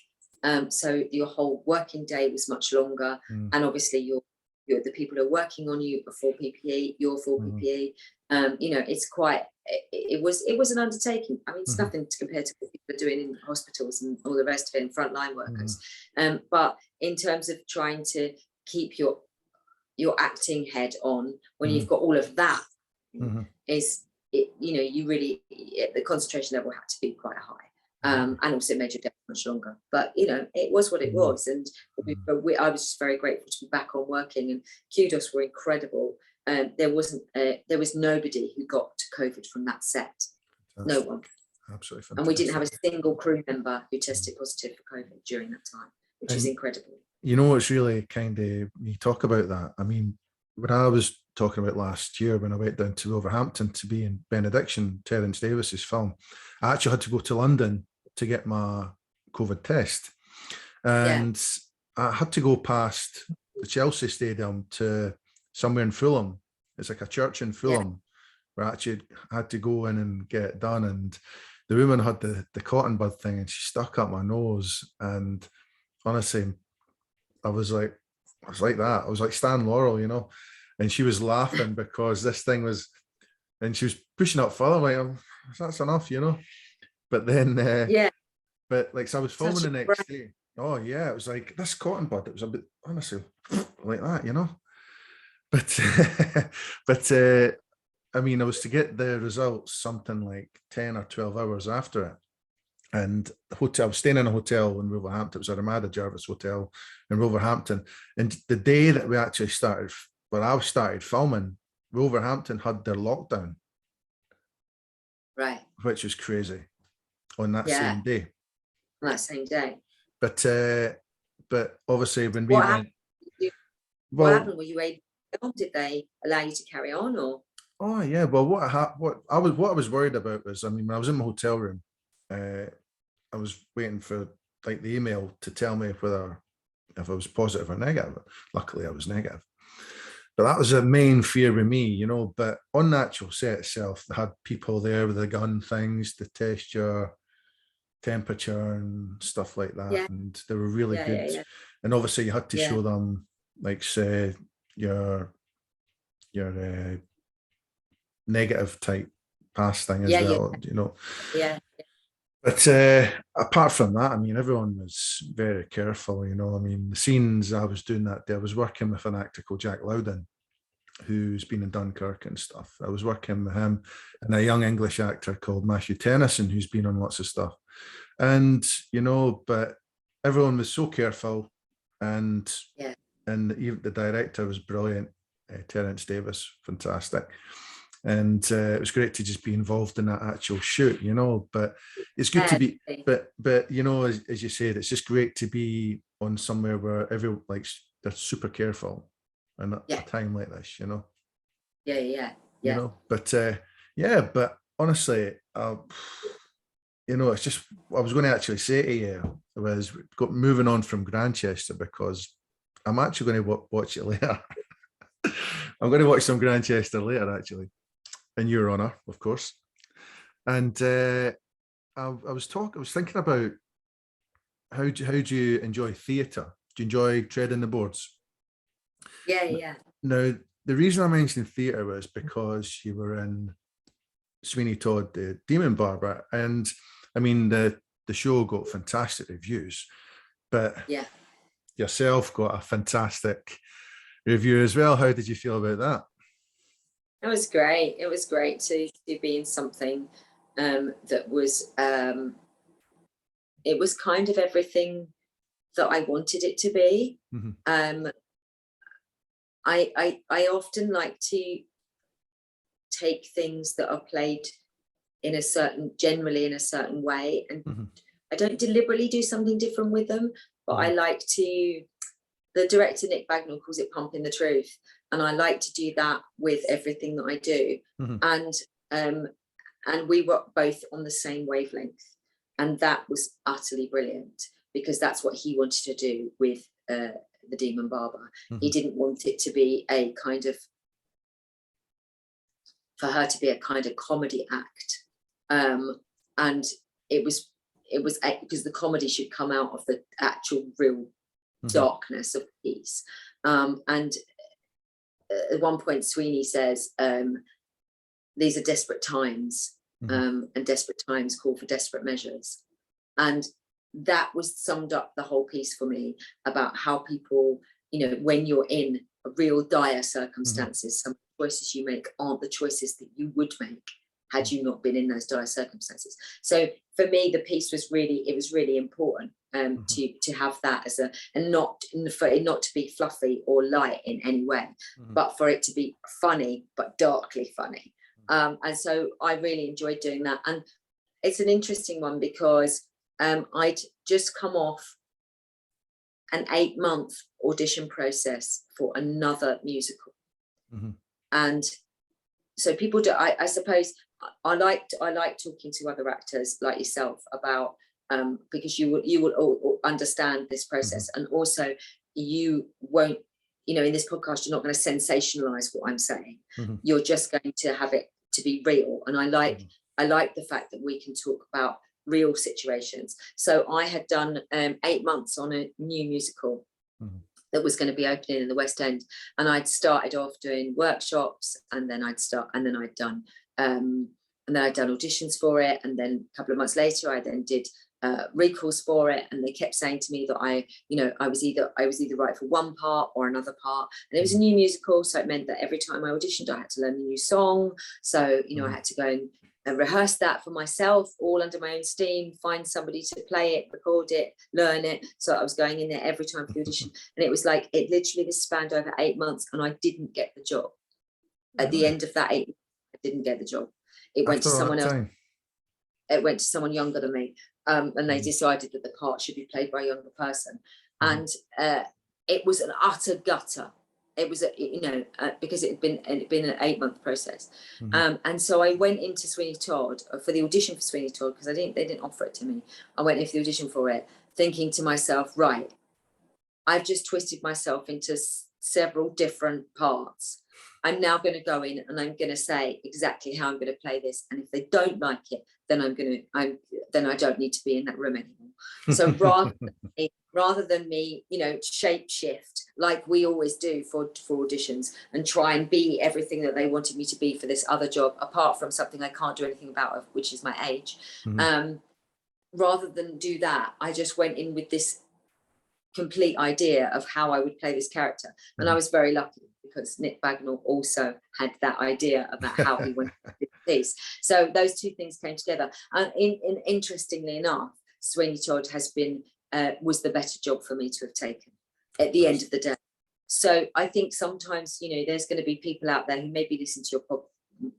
So your whole working day was much longer, and obviously you're the people who are working on you are full PPE, you're full PPE. It's quite. It was an undertaking. I mean, it's nothing to compare to what people are doing in hospitals and all the rest of it, and frontline workers. But in terms of trying to keep your acting head on when you've got all of that, you really, the concentration level had to be quite high. And also it made your day much longer. But it was what it was, and I was just very grateful to be back on working. And kudos were incredible. There was nobody who got COVID from that set. Fantastic. No one. Absolutely fantastic. And we didn't have a single crew member who tested positive for COVID during that time, which is incredible. It's really kind of, you talk about that. I mean, when I was talking about last year, when I went down to Wolverhampton to be in Benediction, Terence Davis's film, I actually had to go to London to get my COVID test. And I had to go past the Chelsea Stadium to somewhere in Fulham. It's like a church in Fulham where I actually had to go in and get it done. And the woman had the cotton bud thing, and she stuck up my nose. And honestly, I was like that. I was like Stan Laurel, and she was laughing because this thing was, and she was pushing up further. Like, that's enough, But then, but like, so I was filming the next day. Oh yeah, it was like this cotton bud. It was a bit, honestly, like that, But I mean, I was to get the results something like 10 or 12 hours after it, And the hotel, I was staying in a hotel in Wolverhampton. It was a Ramada Jarvis Hotel in Wolverhampton. And the day that we actually started, when I started filming, Wolverhampton had their lockdown, Right. which was crazy on that Yeah. same day. On that same day. But obviously when we What went, happened? What well, happened? Were you able to go on? Did they allow you to carry on, or? oh yeah, well, what I was worried about was, I mean, when I was in my hotel room, I was waiting for like the email to tell me whether if I was positive or negative. Luckily, I was negative. But that was a main fear with me, you know. But on the actual set itself, they had people there with the gun things to test your temperature and stuff like that, Yeah. and they were really Yeah, good. yeah, yeah. And obviously, you had to Yeah. show them, like, say, your negative type pass thing as Yeah, well, you know. yeah. But apart from that, I mean, everyone was very careful, you know. I mean, the scenes I was doing that day, I was working with an actor called Jack Loudon, who's been in Dunkirk and stuff. I was working with him and a young English actor called Matthew Tennyson, who's been on lots of stuff. And, you know, but everyone was so careful, and Yeah. and even the director was brilliant, Terence Davis, fantastic. And it was great to just be involved in that actual shoot, you know. But it's good to be, but you know, as you said, it's just great to be on somewhere where everyone, like, they're super careful in a time like this, you know. Yeah. You know, but yeah, but honestly, you know, it's just what I was going to actually say to you was moving on from Grantchester, because I'm actually going to watch it later. I'm going to watch some Grantchester later, actually, in your honour, of course. And I was thinking about how do you enjoy theatre? Do you enjoy treading the boards? Yeah. Now, the reason I mentioned theatre was because you were in Sweeney Todd, the Demon Barber, and I mean the show got fantastic reviews, but Yeah. yourself got a fantastic review as well. How did you feel about that? It was great. It was great to be in something that was it was kind of everything that I wanted it to be. Mm-hmm. I often like to take things that are played generally in a certain way, and Mm-hmm. I don't deliberately do something different with them, but I like to. The director Nick Bagnall calls it pumping the truth, and I like to do that with everything that I do. Mm-hmm. And we were both on the same wavelength, and that was utterly brilliant, because that's what he wanted to do with the Demon Barber. Mm-hmm. He didn't want it to be a kind of, for her to be a kind of comedy act, and it was because the comedy should come out of the actual real darkness of the piece. And at one point Sweeney says, these are desperate times, and desperate times call for desperate measures. And that was summed up the whole piece for me, about how people, you know, when you're in real dire circumstances, some choices you make aren't the choices that you would make had you not been in those dire circumstances. So for me, the piece was really important to have that as and not for it not to be fluffy or light in any way, but for it to be funny, but darkly funny. And so I really enjoyed doing that. And it's an interesting one, because I'd just come off an 8-month audition process for another musical. And so people do, I suppose I like talking to other actors like yourself about, because you will all understand this process, and also you won't, you know, in this podcast, you're not going to sensationalize what I'm saying. You're just going to have it to be real. And I like the fact that we can talk about real situations. So I had done 8 months on a new musical that was going to be opening in the West End, and I'd started off doing workshops, and then I'd done auditions for it, and then a couple of months later I then did recalls for it, and they kept saying to me that I was either right for one part or another part, and it was a new musical, so it meant that every time I auditioned I had to learn a new song. So I had to go rehearse that for myself, all under my own steam, find somebody to play it, record it, learn it. So I was going in there every time for the audition. And it was like, it literally was spanned over 8 months, and I didn't get the job. At the end of that 8 months, I didn't get the job. It went to someone else. It went to someone younger than me. And they decided that the part should be played by a younger person. And it was an utter gutter. It was, because it had been an 8-month process. And so I went into Sweeney Todd for the audition for Sweeney Todd, because they didn't offer it to me. I went in for the audition for it, thinking to myself, right, I've just twisted myself into several different parts. I'm now going to go in and I'm going to say exactly how I'm going to play this. And if they don't like it, then then I don't need to be in that room anymore. So rather than me, shape shift like we always do for auditions and try and be everything that they wanted me to be for this other job, apart from something I can't do anything about, which is my age. Rather than do that, I just went in with this complete idea of how I would play this character. And I was very lucky, because Nick Bagnall also had that idea about how he wanted to do the piece. So those two things came together. And interestingly enough, Sweeney Todd was the better job for me to have taken at the end of the day. So I think sometimes, there's going to be people out there who maybe listen to your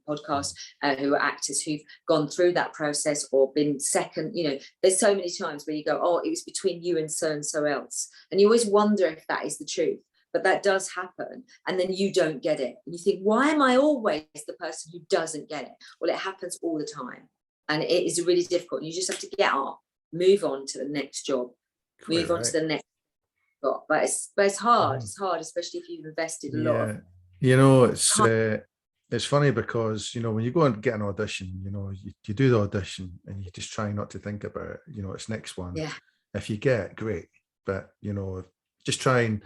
podcast who are actors who've gone through that process or been second. There's so many times where you go, oh, it was between you and so else. And you always wonder if that is the truth. But that does happen, and then you don't get it. And you think, why am I always the person who doesn't get it? Well, it happens all the time, and it is really difficult. And you just have to get up, move on to the next job, move on to the next job. But it's hard. It's hard, especially if you've invested a lot. It's funny because, when you go and get an audition, you do the audition and you just try not to think about it. It's next one. Yeah. If you get it, great. But, just try and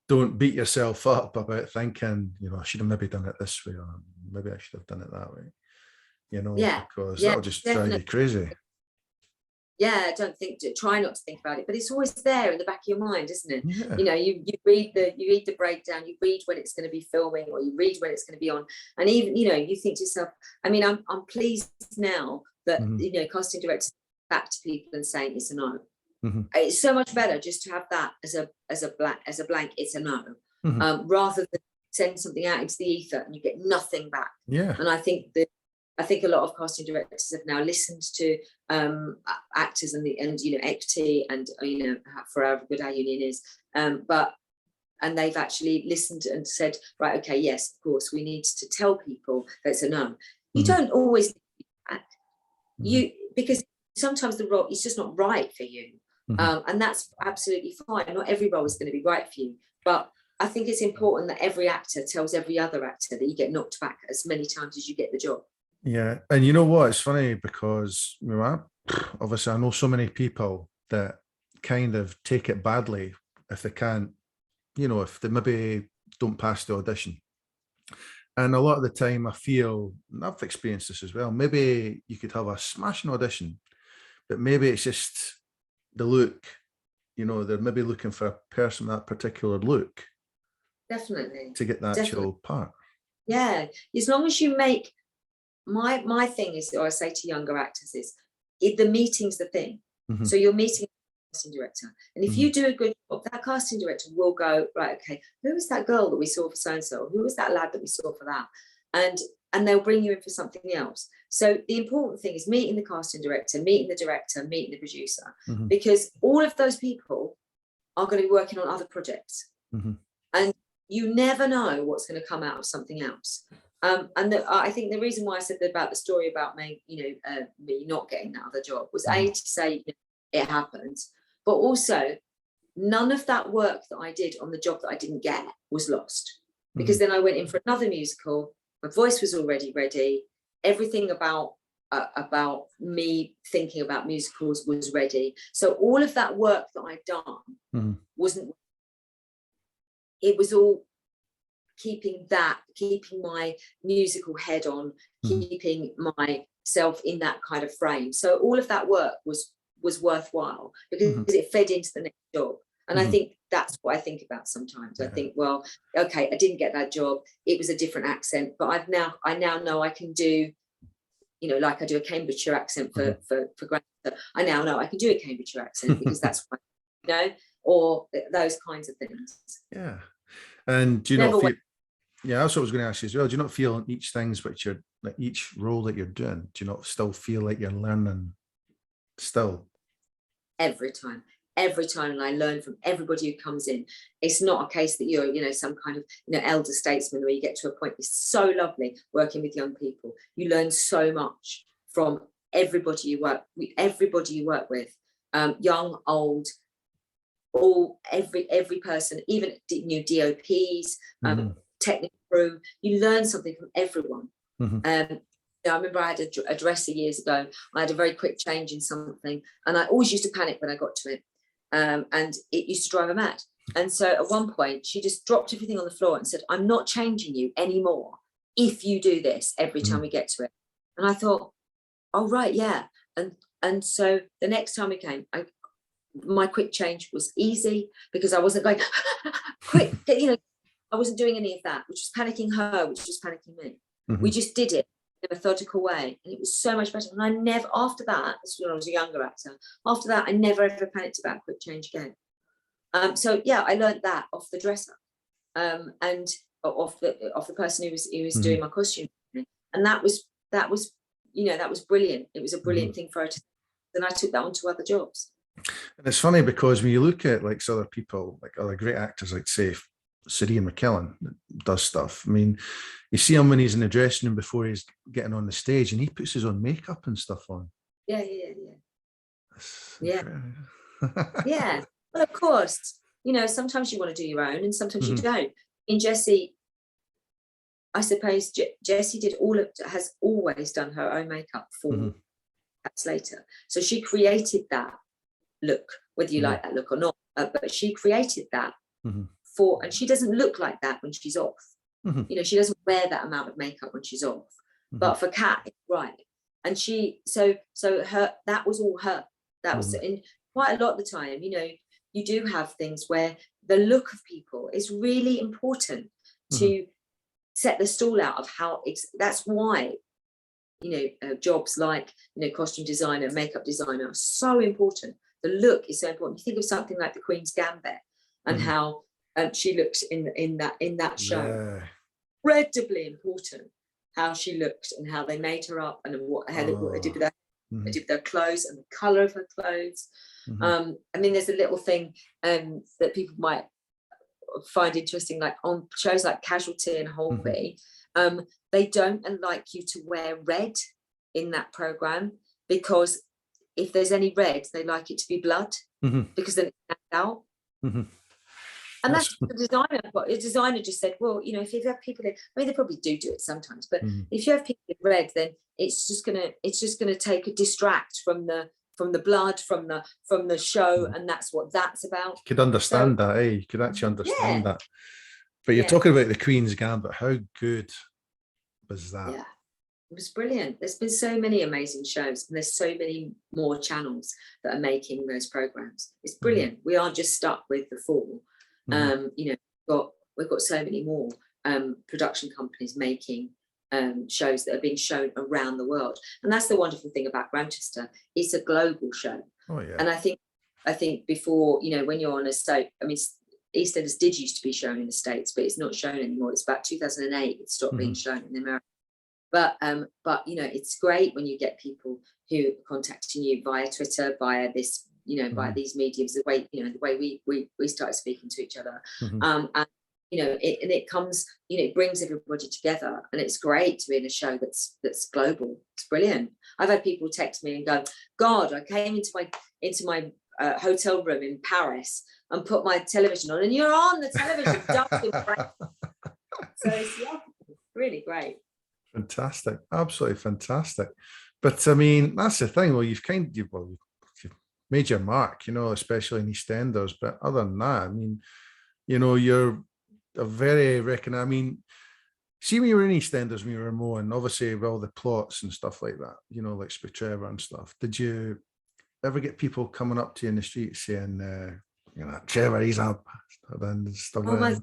don't beat yourself up about thinking, I should have maybe done it this way, or maybe I should have done it that way. Because that'll just drive you crazy. Yeah, try not to think about it, but it's always there in the back of your mind, isn't it? Yeah. You read the breakdown, you read when it's going to be filming, or you read when it's going to be on, and even you think to yourself, I'm pleased now that casting directors back to people and saying it's a no. It's so much better just to have that as a blank it's a no, rather than send something out into the ether and you get nothing back. And I think a lot of casting directors have now listened to actors and equity and for how good our union is, and they've actually listened and said, right, okay, yes, of course we need to tell people that's a no. You don't always because sometimes the role is just not right for you. And that's absolutely fine. Not every role is going to be right for you, but I think it's important that every actor tells every other actor that you get knocked back as many times as you get the job. Yeah, and you know what? It's funny because obviously I know so many people that kind of take it badly if they can't, if they maybe don't pass the audition. And a lot of the time I feel, and I've experienced this as well, maybe you could have a smashing audition, but maybe it's just the look, they're maybe looking for a person with that particular look. Definitely. To get the actual part. Yeah. As long as you make, my thing is, or I say to younger actors is, the meeting's the thing. So you're meeting a casting director. And if you do a good job, that casting director will go, right, okay, who was that girl that we saw for so-and-so? Who was that lad that we saw for that? And they'll bring you in for something else. So the important thing is meeting the casting director, meeting the director, meeting the producer, because all of those people are going to be working on other projects. And you never know what's going to come out of something else. I think the reason why I said about the story about me, me not getting that other job was to say it happened, but also none of that work that I did on the job that I didn't get was lost, because then I went in for another musical. My voice was already ready. Everything about me thinking about musicals was ready. So all of that work that I'd done wasn't. It was all keeping my musical head on, keeping myself in that kind of frame. So all of that work was worthwhile because it fed into the next job. And I think that's what I think about sometimes. I think, well, okay, I didn't get that job. It was a different accent, but I now know I can do, you know, like I do a Cambridgeshire accent for Grandpa. I now know I can do a Cambridgeshire accent because that's what, you know, or those kinds of things. Yeah. And do you Never not feel, yeah, that's what I was going to ask you as well. Do you not feel in each things which you're, like each role that you're doing, do you not still feel like you're learning still? every time, and I learn from everybody who comes in. It's not a case that you're, you know, some kind of, you know, elder statesman where you get to a point. It's so lovely working with young people. You learn so much from everybody you work with, young, old, all, every person, even new DOPs, technical crew. You learn something from everyone. I remember I had a dresser years ago. I had a very quick change in something, and I always used to panic when I got to it, and it used to drive her mad. And so at one point, she just dropped everything on the floor and said, "I'm not changing you anymore if you do this every time we get to it." And I thought, "Oh right, yeah." And so the next time we came, my quick change was easy because I wasn't going quick, you know. I wasn't doing any of that, which was panicking her, which was panicking me. We just did it in a methodical way, and it was so much better. And I never, after that, this was when I was a younger actor, after that I never ever panicked about quick change again. So yeah, I learned that off the dresser, and off the person who was doing my costume, and that was you know, that was brilliant. It was a brilliant thing for her to, and I took that on to other jobs. And it's funny because when you look at like other people, like other great actors, like say Sir Ian McKellen that does stuff. I mean, you see him when he's in the dressing room before he's getting on the stage, and he puts his own makeup and stuff on. Yeah. Yeah. Yeah. Well, of course, you know, sometimes you want to do your own, and sometimes you don't. In Jessie, I suppose Jessie has always done her own makeup for Cats Later. So she created that look, whether you like that look or not. But she created that and she doesn't look like that when she's off. You know, she doesn't wear that amount of makeup when she's off. But for Cat, it's right. And she, so her, that was all her. That was in quite a lot of the time, you know, you do have things where the look of people is really important to set the stall out of how that's why, you know, jobs like, you know, costume designer, makeup designer are so important. The look is so important. You think of something like the Queen's Gambit and how she looks in that show. Incredibly important how she looked and how they made her up and what they did with her, they did with her clothes and the colour of her clothes. I mean, there's a little thing that people might find interesting, like on shows like Casualty and Holby, they don't like you to wear red in that programme, because if there's any red, they like it to be blood, because then it stands out. And that's the designer. But the designer just said, well, you know, if you have people, I mean, they probably do it sometimes, but if you have people in red, then it's just gonna take a distract from the blood, from the show, and that's what that's about. You could understand that, eh? You could actually understand that. But you're talking about the Queen's Gambit. How good was that? Yeah, it was brilliant. There's been so many amazing shows, and there's so many more channels that are making those programs. It's brilliant. We aren't just stuck with the four. You know, we've got so many more production companies making shows that are being shown around the world, and that's the wonderful thing about Grantchester. It's a global show. And I think before, you know, when you're on a soap, I mean, EastEnders did used to be shown in the States, but it's not shown anymore. It's about 2008 it stopped being shown in America. But you know, it's great when you get people who are contacting you via Twitter, via this, you know, by these mediums, the way, you know, the way we started speaking to each other, and you know, it comes, you know, it brings everybody together, and it's great to be in a show that's global. It's brilliant. I've had people text me and go, God, I came into my hotel room in Paris and put my television on, and you're on the television. So it's really great. Fantastic, absolutely fantastic. But I mean, that's the thing. Well, you've made your mark, you know, especially in EastEnders. But other than that, I mean, you know, you're a very recognized. I mean, see, when you were in EastEnders, when you were more, and obviously with all the plots and stuff like that, you know, like Spit Trevor and stuff. Did you ever get people coming up to you in the street saying, you know, Trevor, he's up and stuff? Oh my,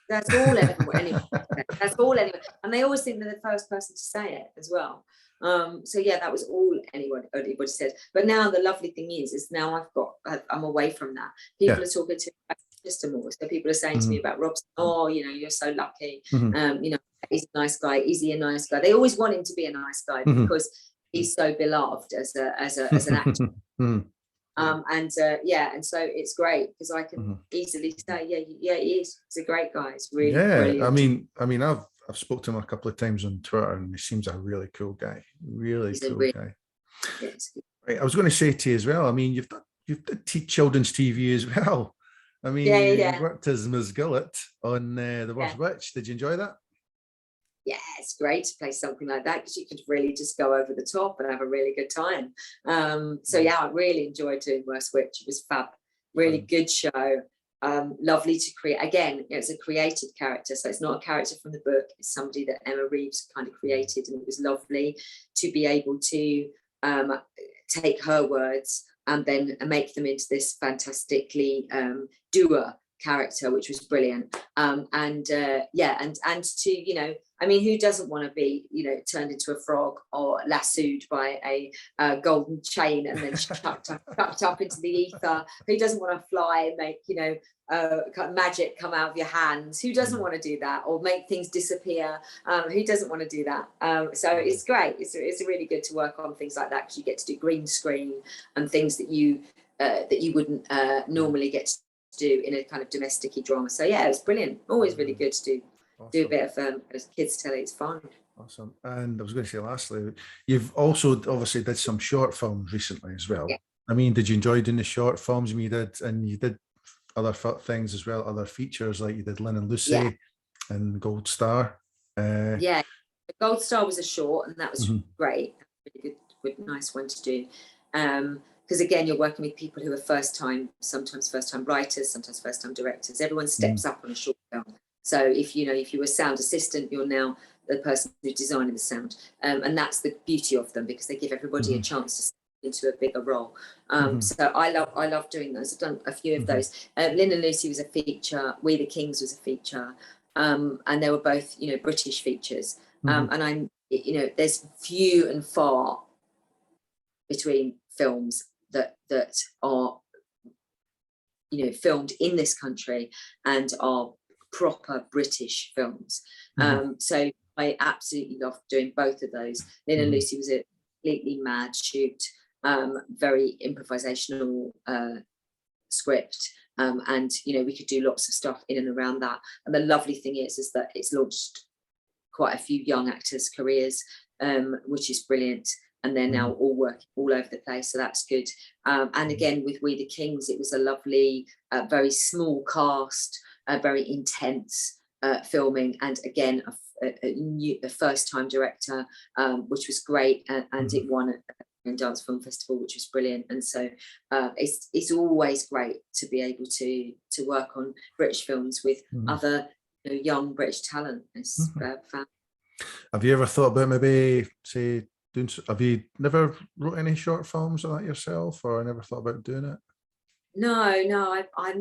That's all anyone. That's all anyone, and they always think they're the first person to say it as well. So yeah, that was all anybody said. But now the lovely thing is now I'm away from that. People are talking to me about system more. So people are saying to me about Robertson, oh, you're so lucky. He's a nice guy. Is he a nice guy? They always want him to be a nice guy because he's so beloved as an actor. And so it's great because I can easily say, he is. He's a great guy. He's really brilliant. I mean, I've spoke to him a couple of times on Twitter, and he seems a really cool guy. Really cool guy. Yeah, right, I was going to say to you as well. I mean, you've done children's TV as well. I mean, you worked as Ms. Gullett on The Worst Witch. Did you enjoy that? Yeah, it's great to play something like that because you could really just go over the top and have a really good time. So yeah, I really enjoyed doing Worst Witch. It was fab, really good show. Lovely to create. Again, it's a created character, so it's not a character from the book. It's somebody that Emma Reeves kind of created, and it was lovely to be able to take her words and then make them into this fantastically doer character, which was brilliant. And to I mean, who doesn't want to be turned into a frog or lassoed by a golden chain and then chucked up into the ether? Who doesn't want to fly and make magic come out of your hands? Who doesn't want to do that, or make things disappear? Who doesn't want to do that? So it's great. It's really good to work on things like that because you get to do green screen and things that you wouldn't normally get to do in a kind of domestic-y drama. So yeah, it was brilliant. Always really good to do. Awesome. Do a bit of as kids telly. It's fun. Awesome. And I was going to say lastly, you've also obviously did some short films recently as well. I mean, did you enjoy doing the short films? I mean, you did other things as well, other features, like you did Lynn and Lucy and Gold Star. The Gold Star was a short, and that was great. Really good, nice one to do. Because again, you're working with people who are sometimes first time writers, sometimes first time directors. Everyone steps up on a short film. So if you were a sound assistant, you're now the person who's designing the sound, and that's the beauty of them because they give everybody a chance to step into a bigger role. So I love doing those. I've done a few of those. Lynn and Lucy was a feature. We the Kings was a feature, and they were both British features. And there's few and far between films that are filmed in this country and are proper British films. So I absolutely loved doing both of those. Lynn and Lucy was a completely mad shoot, very improvisational script, and we could do lots of stuff in and around that. And the lovely thing is that it's launched quite a few young actors' careers, which is brilliant. And they're now all working all over the place, so that's good. And again, with We the Kings, it was a lovely, very small cast, very intense filming, and again, a first-time director, which was great, and it won at Dance Film Festival, which was brilliant. And so it's always great to be able to work on British films with other young British talent. It's fun. Have you ever thought about maybe have you never wrote any short films like that yourself, or never thought about doing it? No, I've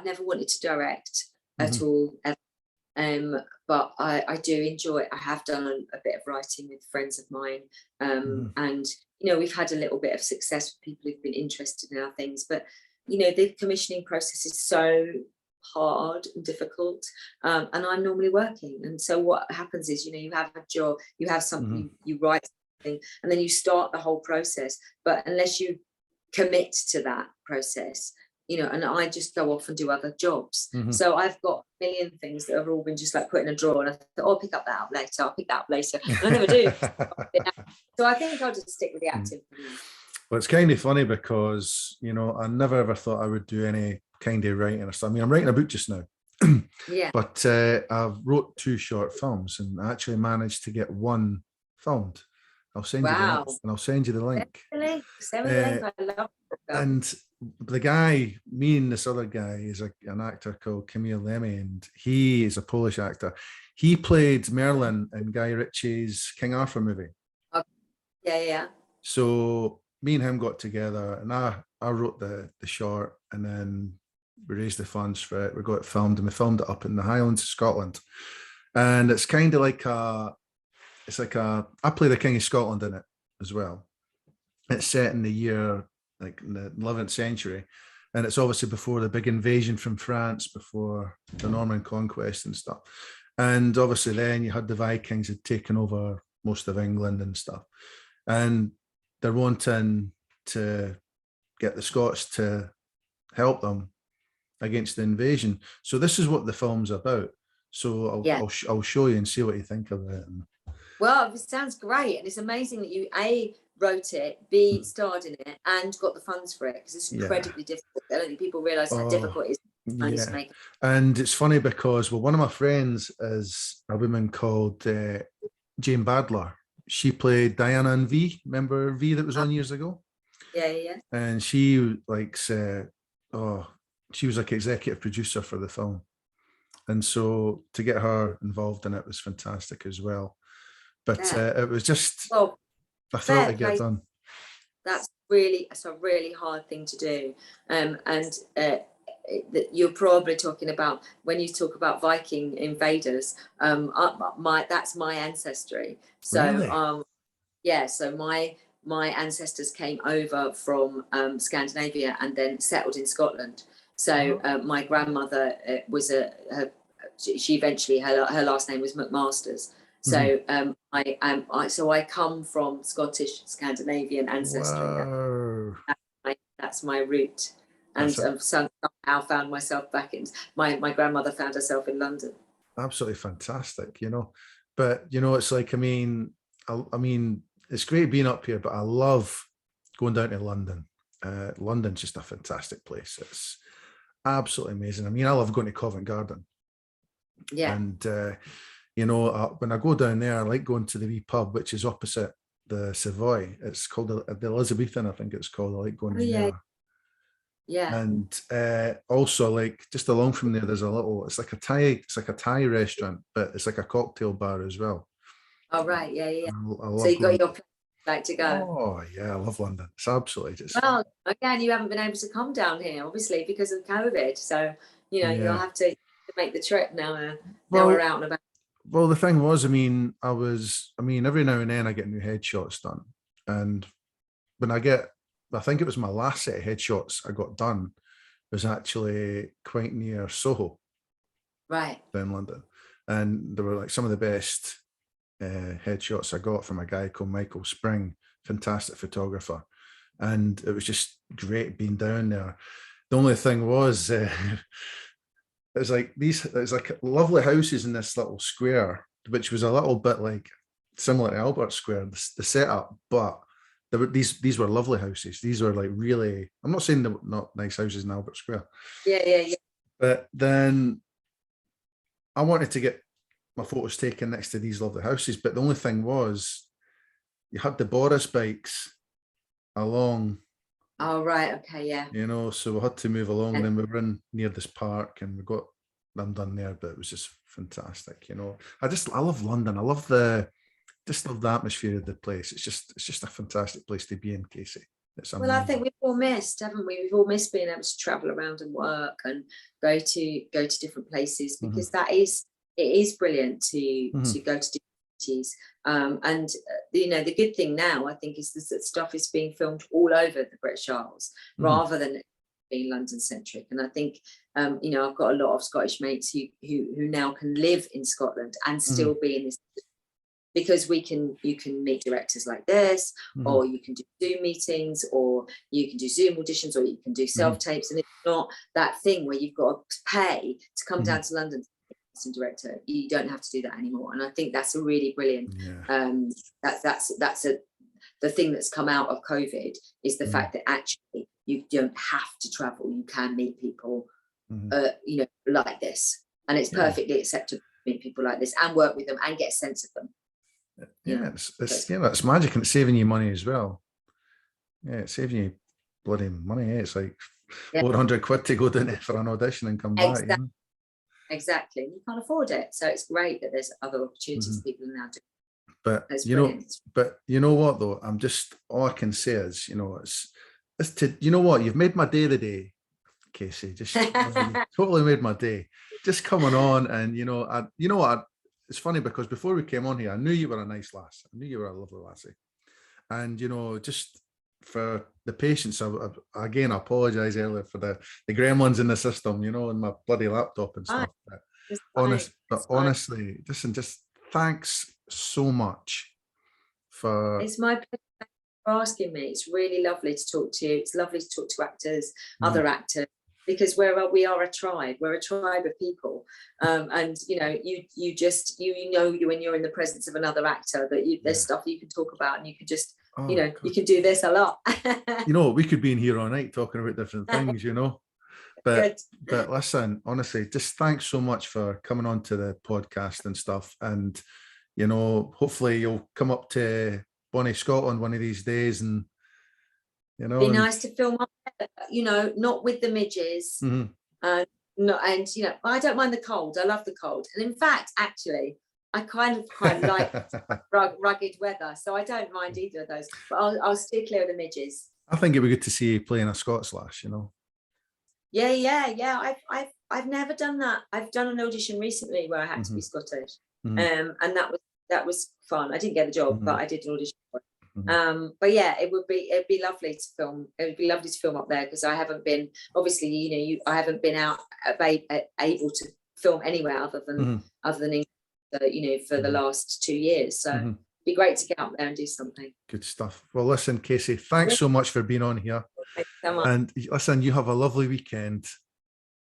never wanted to direct at all, but I do enjoy it. I have done a bit of writing with friends of mine, and we've had a little bit of success with people who've been interested in our things, but the commissioning process is so hard and difficult, and I'm normally working, and so what happens is you have a job, you have something, you write something, and then you start the whole process, but unless you commit to that process, and I just go off and do other jobs. So I've got a million things that have all been just like put in a drawer, and I thought, I'll pick up that up later, and I never do. So I think I'll just stick with the acting. Well, it's kind of funny because I never ever thought I would do any kind of writing or stuff. I mean, I'm writing a book just now. But I've wrote 2 short films, and I actually managed to get one filmed. I'll send you the link. Send me the link. I love it. And the guy, me and this other guy, is an actor called Camille Lemmy, and he is a Polish actor. He played Merlin in Guy Ritchie's King Arthur movie. Yeah. So me and him got together, and I wrote the short, and then we raised the funds for it. We got it filmed, and we filmed it up in the Highlands of Scotland. And it's kind of like I play the King of Scotland in it as well. It's set in the year, like in the 11th century. And it's obviously before the big invasion from France, before the Norman conquest and stuff. And obviously then you had the Vikings had taken over most of England and stuff. And they're wanting to get the Scots to help them against the invasion. So this is what the film's about. So I'll show you and see what you think of it. Well, it sounds great, and it's amazing that you A, wrote it, B, starred in it, and got the funds for it, because it's incredibly difficult. I don't think people realise how difficult it is to make. And it's funny because, well, one of my friends is a woman called Jane Badler. She played Diana in V. Remember V that was on years ago? Yeah. And she she was like executive producer for the film. And so to get her involved in it was fantastic as well. But it was just, I thought it'd get done. That's a really hard thing to do. You're probably talking about, when you talk about Viking invaders, that's my ancestry. So, really? So my ancestors came over from Scandinavia and then settled in Scotland. So my grandmother was she eventually, her last name was McMasters. So I come from Scottish Scandinavian ancestry. Wow. That's my root. And somehow found myself back in, my grandmother found herself in London. Absolutely fantastic, But it's like, I mean, it's great being up here, but I love going down to London. London's just a fantastic place. It's absolutely amazing. I mean, I love going to Covent Garden. Yeah. And when I go down there, I like going to the wee pub, which is opposite the Savoy. It's called the Elizabethan, I think it's called. I like going in there. Yeah. And also, like, just along from there, there's it's like a Thai restaurant, but it's like a cocktail bar as well. Oh, right. Yeah. I love so you got your place like to go. Oh yeah, I love London. It's absolutely just. Well, again, you haven't been able to come down here, obviously, because of COVID. So you'll have to make the trip now. Now we're out and about. Well, the thing was, every now and then I get new headshots done. And when I think it was my last set of headshots I got done was actually quite near Soho. Right. In London. And they were like some of the best headshots I got from a guy called Michael Spring, fantastic photographer. And it was just great being down there. The only thing was, it was like lovely houses in this little square, which was a little bit like similar to Albert Square, the setup, but these were lovely houses. These were like really, I'm not saying they were not nice houses in Albert Square. Yeah. But then I wanted to get my photos taken next to these lovely houses, but the only thing was you had the Boris bikes along. Oh, right. Okay. Yeah. So we had to move along, and then we were in near this park and we got them done there, but it was just fantastic. I love London. I love the atmosphere of the place. It's just a fantastic place to be in, Kacey. Well, I think we've all missed, haven't we? We've all missed being able to travel around and work and go to different places, because it is brilliant to go to different cities. And the good thing now, I think, is that stuff is being filmed all over the British Isles rather than being London centric. And I think I've got a lot of Scottish mates who now can live in Scotland and still be in this, because you can meet directors like this, or you can do Zoom meetings, or you can do Zoom auditions, or you can do self-tapes. And it's not that thing where you've got to pay to come down to London to be a casting director. You don't have to do that anymore. And I think that's a really brilliant, the thing that's come out of COVID is the fact that actually you don't have to travel. You can meet people, like this. And it's perfectly acceptable to meet people like this and work with them and get a sense of them. It's magic, and it's saving you money as well. It's saving you bloody money. It's like 400 quid to go down there for an audition and come back. Exactly. You can't afford it, so it's great that there's other opportunities people are now doing. But you know what though, all I can say is, it's to, you've made my day the day, Kacey. Just totally made my day. Just coming on, and you know what? It's funny because before we came on here, I knew you were a nice lass. I knew you were a lovely lassie, and you know, just for the patience, again, I apologise earlier for the gremlins in the system, you know, and my bloody laptop and stuff. But honestly, listen, just thanks so much for. It's my pleasure for asking me. It's really lovely to talk to you. It's lovely to talk to actors, other actors, because we are a tribe. We're a tribe of people, and you know, you know when you're in the presence of another actor that there's stuff you can talk about, and you can just you know, you can do this a lot. You know, we could be in here all night talking about different things, you know. But listen, honestly, just thanks so much for coming on to the podcast and stuff. And you know, hopefully you'll come up to Bonnie, Scotland one of these days, and you know, be nice to film up there, you know, not with the midges. And you know, I don't mind the cold. I love the cold. And in fact, actually, I kind of quite like rugged weather, so I don't mind either of those. But I'll steer clear of the midges. I think it'd be good to see you playing a Scots lass, you know. Yeah. I've never done that. I've done an audition recently where I had to be Scottish, and that was fun. I didn't get the job, but I did an audition for it. But yeah, it'd be lovely to film. It would be lovely to film up there because I haven't been, obviously, you know, I haven't been out able to film anywhere other than England, you know, for the last 2 years. So it'd be great to get up there and do something. Good stuff. Well, listen, Kacey, thanks so much for being on here. Thanks so much. And listen, you have a lovely weekend.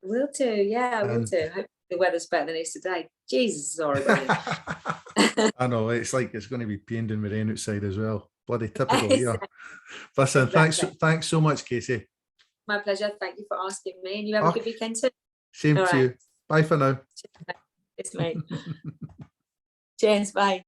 Will do. Yeah, I will do. Hope the weather's better than it is today. Jesus, it's horrible. I know, it's like it's going to be painting with rain outside as well. Bloody typical here. Listen, thanks so much, Kacey. My pleasure. Thank you for asking me, and you have a good weekend too. Same to you. Bye for now. Yes, mate. Cheers. Bye.